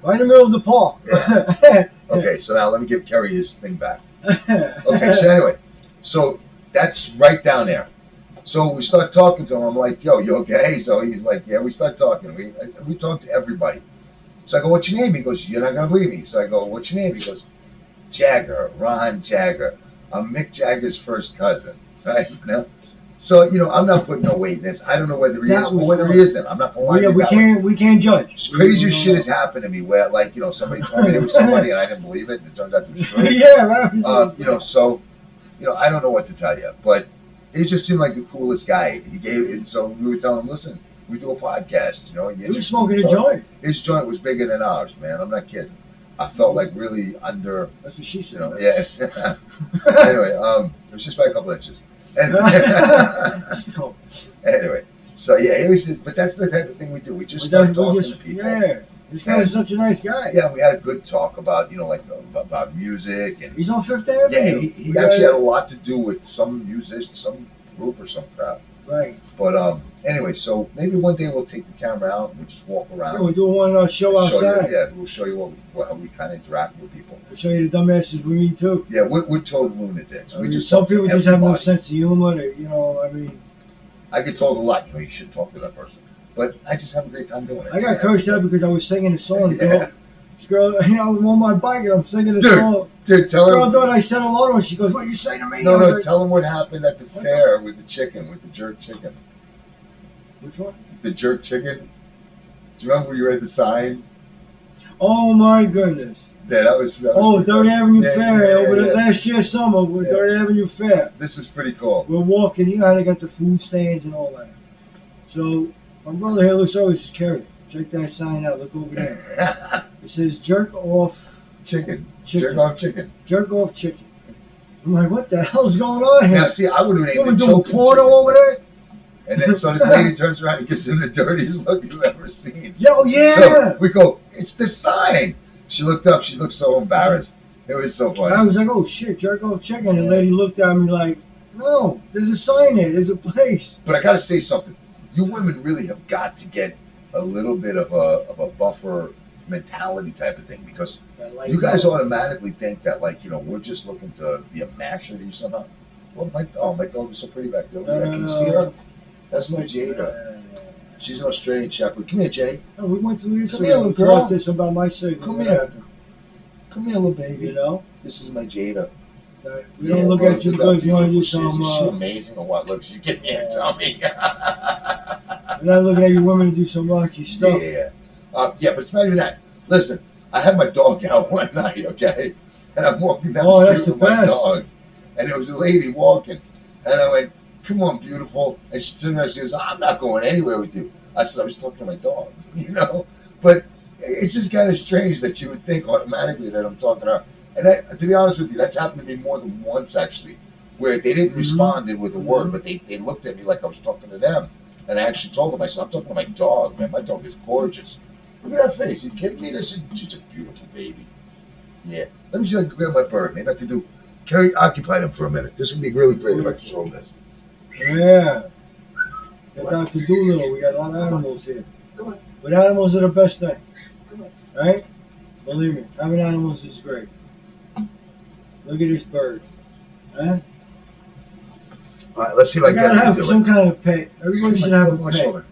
S1: Right in the middle of the park.
S2: Yeah. Okay, so now let me give Kerry his thing back. Okay, so anyway, so that's right down there. So we start talking to him. I'm like, yo, you okay? So he's like, yeah. We start talking. We talk to everybody. So I go, what's your name? He goes, you're not gonna believe me. So I go, what's your name? He goes, Jagger, Ron Jagger. I'm Mick Jagger's first cousin. Right? You know? So I'm not putting no weight in this. I don't know whether he is
S1: That
S2: or
S1: was
S2: whether he isn't. I'm not gonna lie to you.
S1: we can't judge.
S2: Crazier shit has happened to me where, like, somebody told me there was somebody and I didn't believe it, and it turns out to be true.
S1: Yeah, right.
S2: So, I don't know what to tell you, but it just seemed like the coolest guy. He gave it, so we were telling him, listen, we do a podcast,
S1: He was smoking a joint.
S2: His joint was bigger than ours, man. I'm not kidding. I felt like really under,
S1: That's what she said.
S2: yes. Anyway, it was just by a couple inches. And anyway, so yeah, it was just, but that's the type of thing we do. We just start talking to people.
S1: Yeah, this guy is such a nice guy.
S2: Yeah, we had a good talk about, like about music and
S1: He's on Fifth
S2: yeah,
S1: Avenue.
S2: he actually had a lot to do with some musician, some group or some crap.
S1: Right.
S2: But anyway, so maybe one day we'll take the camera out and we'll just walk around.
S1: Yeah, we're doing one show outside.
S2: We'll show you how we kind of interact with people.
S1: We'll show you the dumbasses we meet too.
S2: Yeah, we're total lunatics.
S1: I mean, some people just have no sense of humor.
S2: I get told a lot, you shouldn't talk to that person. But I just have a great time doing it.
S1: I got cursed out because I was singing a song.
S2: Yeah.
S1: This girl, I'm on my bike and I'm singing a song.
S2: Dude, tell
S1: Girl
S2: her.
S1: thought I said hello to her. She goes, "What you say to me?"
S2: No,
S1: I was like,
S2: tell them what happened at the fair with the chicken, with the jerk chicken.
S1: Which one?
S2: The jerk chicken. Do you remember when you read the sign?
S1: Oh my goodness.
S2: Yeah, that was.
S1: Oh, Third Avenue
S2: Yeah,
S1: Fair
S2: yeah,
S1: over
S2: yeah.
S1: the last year summer with
S2: Yeah.
S1: Third Avenue Fair.
S2: This is pretty cool.
S1: We're walking. You know how they got the food stands and all that. So my brother here looks over. He says, "Kerry, check that sign out. Look over there. It says jerk off
S2: Chicken.
S1: chicken.
S2: Jerk off chicken.
S1: Jerk off chicken." I'm like, what the hell's going on here?
S2: Now, see, I would have named
S1: You
S2: it
S1: doing
S2: choking
S1: porno
S2: chicken.
S1: over there?
S2: And then so this lady turns around and gives him the dirtiest look you've ever seen.
S1: Yo, yeah.
S2: So we go, it's the sign. She looked up. She looked so embarrassed. It was so funny.
S1: I was like, oh shit, jerk off chicken. And the lady looked at me like, no, there's a sign there. There's a place.
S2: But I got to say something. You women really have got to get a little bit of a buffer mentality type of thing, because you guys automatically think that, like, you know, we're just looking to be a master to you somehow. Well, my dog is so pretty back there. Can you see her? That's my Jada. She's an Australian Shepherd. Come here, Jay.
S1: Oh, we went to this.
S2: Come here, little girl.
S1: This about my segment.
S2: Come here. Come here, little baby.
S1: You know?
S2: This is my Jada.
S1: We don't look at you because you want to do some.
S2: Is she amazing or what? Look, she get me and tell me.
S1: We're not looking at you women to do some raunchy stuff.
S2: Yeah. Yeah, but it's not even that. Listen, I had my dog out one night, okay? And I'm walking down the street with my dog. And there was a lady walking. And I went, come on, beautiful. And she turned around and she goes, I'm not going anywhere with you. I said, I was talking to my dog, you know? But it's just kind of strange that you would think automatically that I'm talking to her. And that, to be honest with you, that's happened to me more than once, actually, where they didn't respond with a word, but they looked at me like I was talking to them. And I actually told them, I said, I'm talking to my dog, man. My dog is gorgeous. Look at that face. You kidding me? She's a beautiful baby. Yeah. Let me see if I can grab my bird. Maybe I can occupy them for a minute. This would be really great if I could show this.
S1: Yeah. Got Dr. Doolittle. We got a lot of animals here. But animals are the best thing. Right? Believe me, having animals is great. Look at this bird. Huh?
S2: All right, let's see if I
S1: You
S2: can
S1: gotta have
S2: do
S1: some
S2: it.
S1: kind of pet. Everybody should have a pet.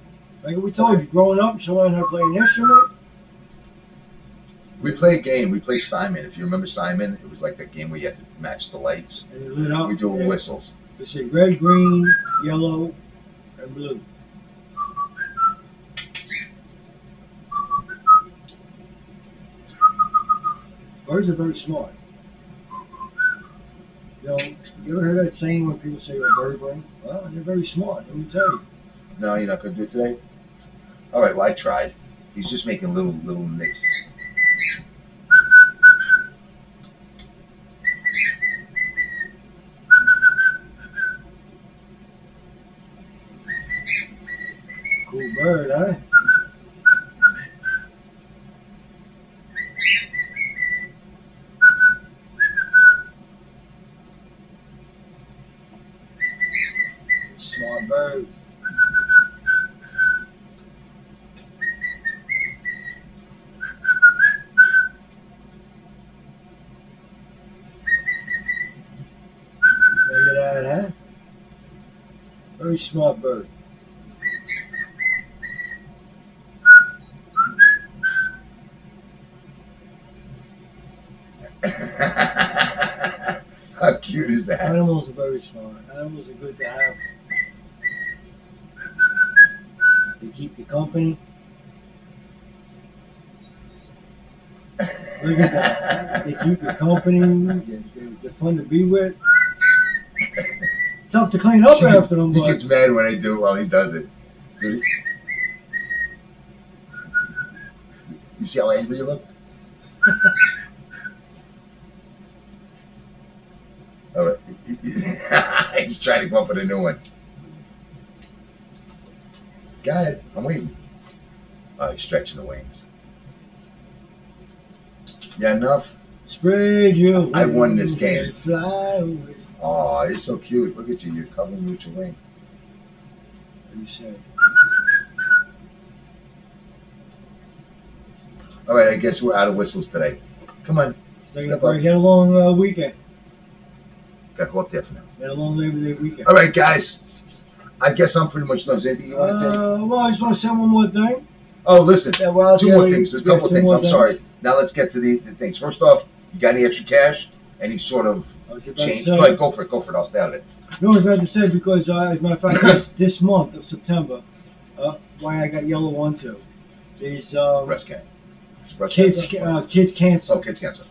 S1: Like we told you, growing up, you should learn how to play an instrument.
S2: We play a game. We play Simon. If you remember Simon, it was like that game where you had to match the lights.
S1: And you lit up.
S2: We do
S1: Yeah.
S2: whistles.
S1: They say red, green, yellow, and blue. Birds are very smart. You know, you ever heard that saying when people say a bird brain? Well, they're very smart, let me tell you.
S2: No, you're not going to do it today? All right, well, I tried. He's just making little nicks.
S1: Cool bird, huh? Smart bird. Look at that, huh? Very smart bird.
S2: How cute is that?
S1: Animals are very smart. Animals are good to have. They keep you company. Look at that. They keep you company. They're fun to be with. Tough to clean up after them,
S2: He
S1: but
S2: gets mad when I do it while he does it. You see how angry you look? All right. He's trying to come up with a new one. Go ahead. I'm waiting. Oh, he's stretching the wings. Yeah, enough?
S1: spread your wings.
S2: I won this game.
S1: And fly away.
S2: Oh, you're so cute. Look at you. You're covering with your wing.
S1: What do you say?
S2: All right, I guess we're out of whistles today. Come on.
S1: Taking a break. Had a long weekend.
S2: Got to go up there for now.
S1: Had a long Labor Day weekend.
S2: All right, guys. I guess I'm pretty much done. Is there anything you want to say?
S1: Well, I just want to say one more thing.
S2: Oh, listen.
S1: Yeah, well,
S2: Two more things. There's a couple of things. I'm sorry. Now let's get to the things. First off, you got any extra cash? Any sort of change? Go ahead, go for it. Go for it. I'll stay out of it.
S1: No, I was about to say because, as a matter of fact, this month of September, why I got yellow on too, is
S2: Breast cancer.
S1: kids cancer.
S2: Oh, kids cancer.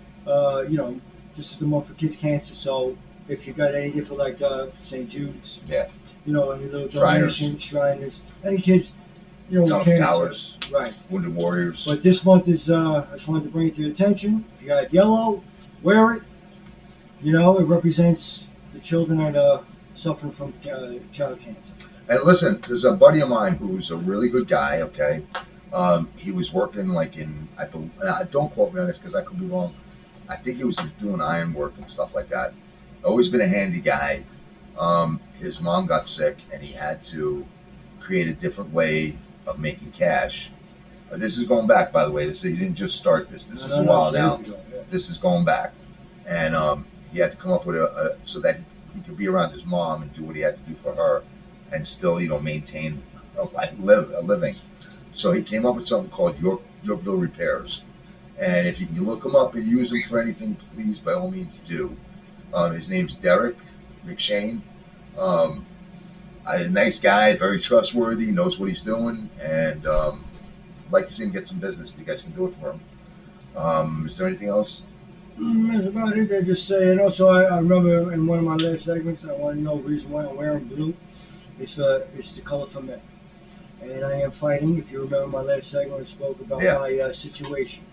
S1: You know, this is the month for kids cancer. So if you got any gift for like St. Jude's,
S2: Yeah.
S1: you know, any little
S2: Shriners.
S1: donations, Shriners, any kids, you know,
S2: Tough
S1: cancer.
S2: Towers.
S1: Right.
S2: Wounded Warriors.
S1: But this month is, I just wanted to bring it to your attention. If you got yellow, wear it. You know, it represents the children that are suffering from child cancer.
S2: And listen, there's a buddy of mine who's a really good guy. Okay, he was working like in don't quote me on this because I could be wrong. I think he was just doing iron work and stuff like that. Always been a handy guy. His mom got sick and he had to create a different way of making cash. This is going back, by the way. He didn't just start this. This is a while now. This is going back, and he had to come up with so that he could be around his mom and do what he had to do for her, and still, maintain a living. So he came up with something called Yorkville Repairs, and if you can look him up and use him for anything, please, by all means, do. His name's Derek McShane. A nice guy, very trustworthy, knows what he's doing, and like to see him get some business. If you guys can do it for him. Is there anything else?
S1: That's about it. They just say, and also I remember in one of my last segments, I want to know the reason why I'm wearing blue. It's the color for men, and I am fighting. If you remember my last segment, I spoke about my situation.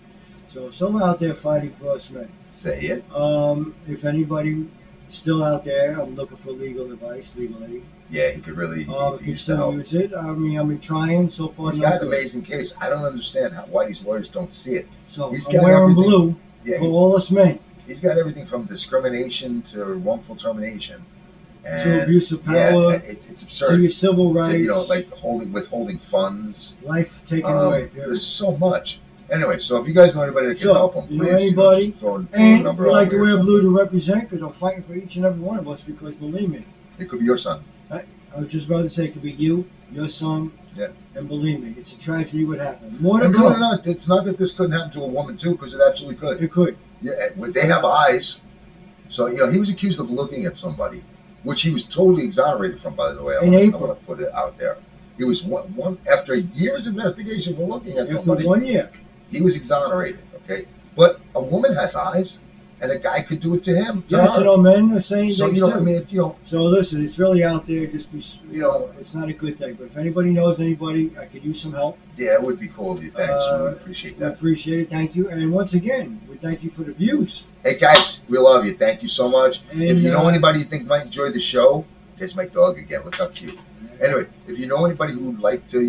S1: So someone out there fighting for us men.
S2: Say it.
S1: If anybody still out there, I'm looking for legal advice, legal aid.
S2: Yeah, he could really
S1: He still use it. I mean, I've been trying so far.
S2: He's got an amazing case. I don't understand why these lawyers don't see it.
S1: So
S2: he's
S1: I'm wearing blue for all us men.
S2: He's got everything from discrimination to wrongful termination. And
S1: to abuse of power.
S2: Yeah, it's absurd.
S1: To your civil rights.
S2: Like withholding funds.
S1: Life taken away.
S2: There's so much. Anyway, so if you guys know anybody that can help them, please.
S1: Anybody,
S2: throw a
S1: and
S2: number
S1: we
S2: out
S1: like to
S2: here.
S1: wear blue to represent, because I'm fighting for each and every one of us, because believe me.
S2: It could be your son.
S1: I was just about to say, it could be you, your son, and believe me, it's a tragedy what happened. More than
S2: believe it or not, it's not that this couldn't happen to a woman too, because it absolutely could.
S1: It could.
S2: Yeah, they have eyes. So, he was accused of looking at somebody, which he was totally exonerated from, by the way. I want to put it out there. He was one after a year's investigation for looking at somebody.
S1: After 1 year.
S2: He was exonerated, okay? But a woman has eyes, and a guy could do it to him.
S1: Yes, men are saying
S2: so,
S1: things too.
S2: I mean,
S1: So listen, it's really out there. Just be, it's not a good thing. But if anybody knows anybody, I could use some help.
S2: Yeah, it would be cool of you. Thanks. We would appreciate that.
S1: We appreciate it. Thank you. And once again, we thank you for the views.
S2: Hey, guys, we love you. Thank you so much.
S1: And,
S2: if you know anybody you think might enjoy the show, there's my dog again. Look how cute. Anyway, if you know anybody who would like to,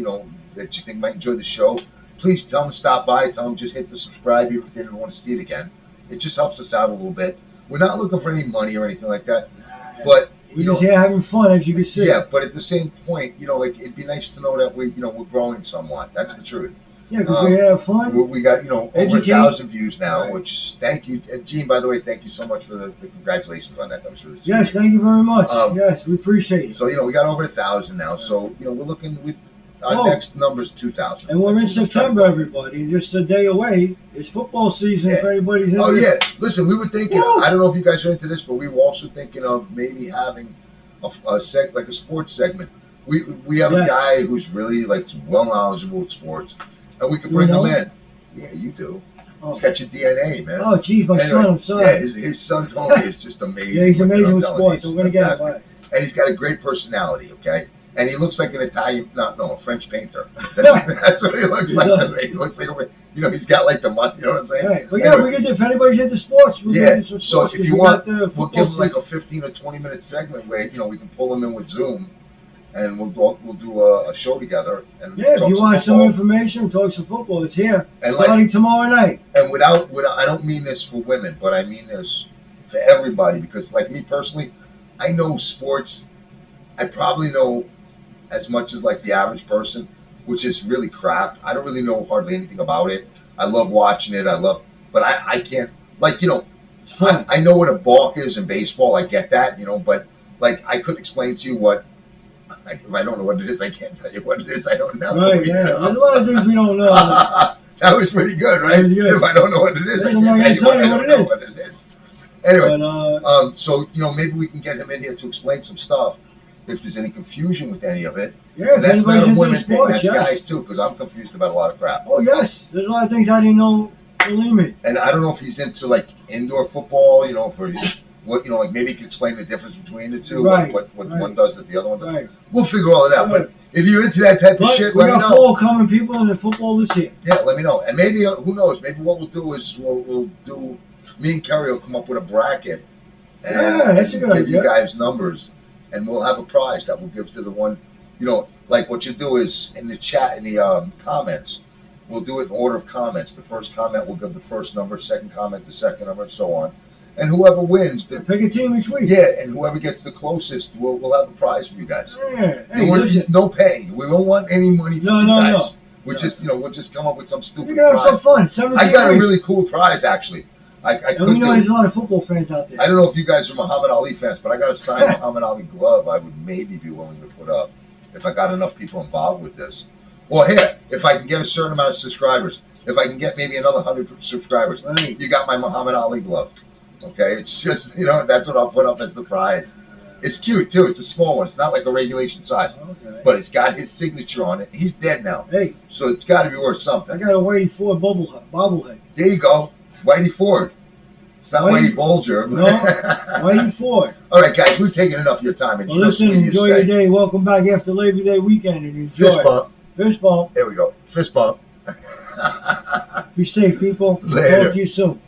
S2: that you think might enjoy the show, please tell them to stop by. Tell them just hit the subscribe if they didn't want to see it again. It just helps us out a little bit. We're not looking for any money or anything like that. But
S1: we're just here having fun, as you can see.
S2: Yeah, but at the same point, it'd be nice to know that we're growing somewhat. That's the truth.
S1: Yeah, because we have fun.
S2: We got, over 1,000 views now, which, thank you. Gene, by the way, thank you so much for the congratulations on that. That was really sweet.
S1: Yes, thank you very much. Yes, we appreciate it.
S2: So, we got over 1,000 now. So, we're looking with our next number's 2,000.
S1: And we're in September, everybody. Just a day away. It's football season if anybody's in
S2: yeah. Listen, we were thinking, I don't know if you guys are into this, but we were also thinking of maybe having a sports segment. We have a guy who's really, well knowledgeable with sports. And we could bring him in. Yeah, you do. Catch your DNA, man.
S1: Oh, geez, my son, I'm sorry.
S2: Yeah, his son Tony is just amazing.
S1: Yeah, he's amazing with sports. We're going to get him by.
S2: And he's got a great personality, okay? And he looks like an Italian, a French painter. That's what he looks like to me. He looks like, he's got the money, you know what I'm saying?
S1: Right. But yeah, we could, if anybody's into sports, we can do some
S2: so
S1: sports.
S2: if you want, we'll give him a 15 or 20 minute segment where, we can pull him in with Zoom. And we'll do a show together. And
S1: if you want some information, talk some football. It's here.
S2: And
S1: starting tomorrow night.
S2: And without, I don't mean this for women, but I mean this for everybody. Because me personally, I know sports. I probably know as much as the average person, which is really crap. I don't really know hardly anything about it. I love watching it. But I can't I know what a balk is in baseball. I get that, but I couldn't explain to you what. If I don't know what it is, I can't tell you what it is. I don't know.
S1: Right, yeah. There's a lot of things we don't know.
S2: That was pretty good, right? Good. If I don't know what it is, I can't tell you what it is. Anyway, but, so, maybe we can get him in here to explain some stuff. If there's any confusion with any of it.
S1: Yeah,
S2: and that's not a women thing,
S1: sports,
S2: that's guys too, because I'm confused about a lot of crap.
S1: Oh, yes. There's a lot of things I didn't know, believe me.
S2: And I don't know if he's into, indoor football, for what, maybe he can explain the difference between the two,
S1: right,
S2: what one does that the other one does.
S1: Right.
S2: We'll figure all it out. But if you're into that type of shit, let me know.
S1: We got fall coming, people, and the football this year.
S2: Yeah, let me know. And maybe, who knows, maybe what we'll do is we'll do, me and Kerry will come up with a bracket. And
S1: that's a good idea.
S2: give you guys numbers, and we'll have a prize that we'll give to the one, you know, like what you do is in the chat, in the comments, we'll do it in order of comments. The first comment will give the first number, second comment the second number, and so on. And whoever wins,
S1: Pick a team each week.
S2: yeah, and whoever gets the closest, we'll have a prize for you guys.
S1: Yeah. Hey,
S2: There's
S1: listen.
S2: no pay. We don't want any money from you guys.
S1: No.
S2: We'll just, you know, we'll just come up with some stupid
S1: You can have
S2: prize.
S1: some fun. 17
S2: I got a
S1: weeks.
S2: really cool prize, actually. I
S1: And
S2: could
S1: we know
S2: do.
S1: there's a lot of football fans out there.
S2: I don't know if you guys are Muhammad Ali fans, but I got a signed Muhammad Ali glove I would maybe be willing to put up if I got enough people involved with this. Or here, if I can get a certain amount of subscribers, if I can get maybe another 100 subscribers,
S1: Right.
S2: you got my Muhammad Ali glove. Okay, it's just, you know, that's what I'll put up as the prize. It's cute too. It's a small one. It's not like a regulation size,
S1: Okay.
S2: but it's got his signature on it. He's dead now,
S1: Hey,
S2: so it's got to be worth
S1: I
S2: something.
S1: got a Whitey Ford bobblehead.
S2: There you go, Whitey Ford. It's not
S1: Whitey-
S2: Whitey Bulger.
S1: No, Whitey Ford.
S2: All right, guys, we've taken enough of your time. And
S1: Well,
S2: you know,
S1: listen,
S2: sweetie,
S1: enjoy
S2: say-
S1: your day. Welcome back after Labor Day weekend and enjoy.
S2: Fist bump.
S1: Fist bump.
S2: There we go. Fist bump.
S1: Be safe, people.
S2: Later.
S1: Talk to you soon.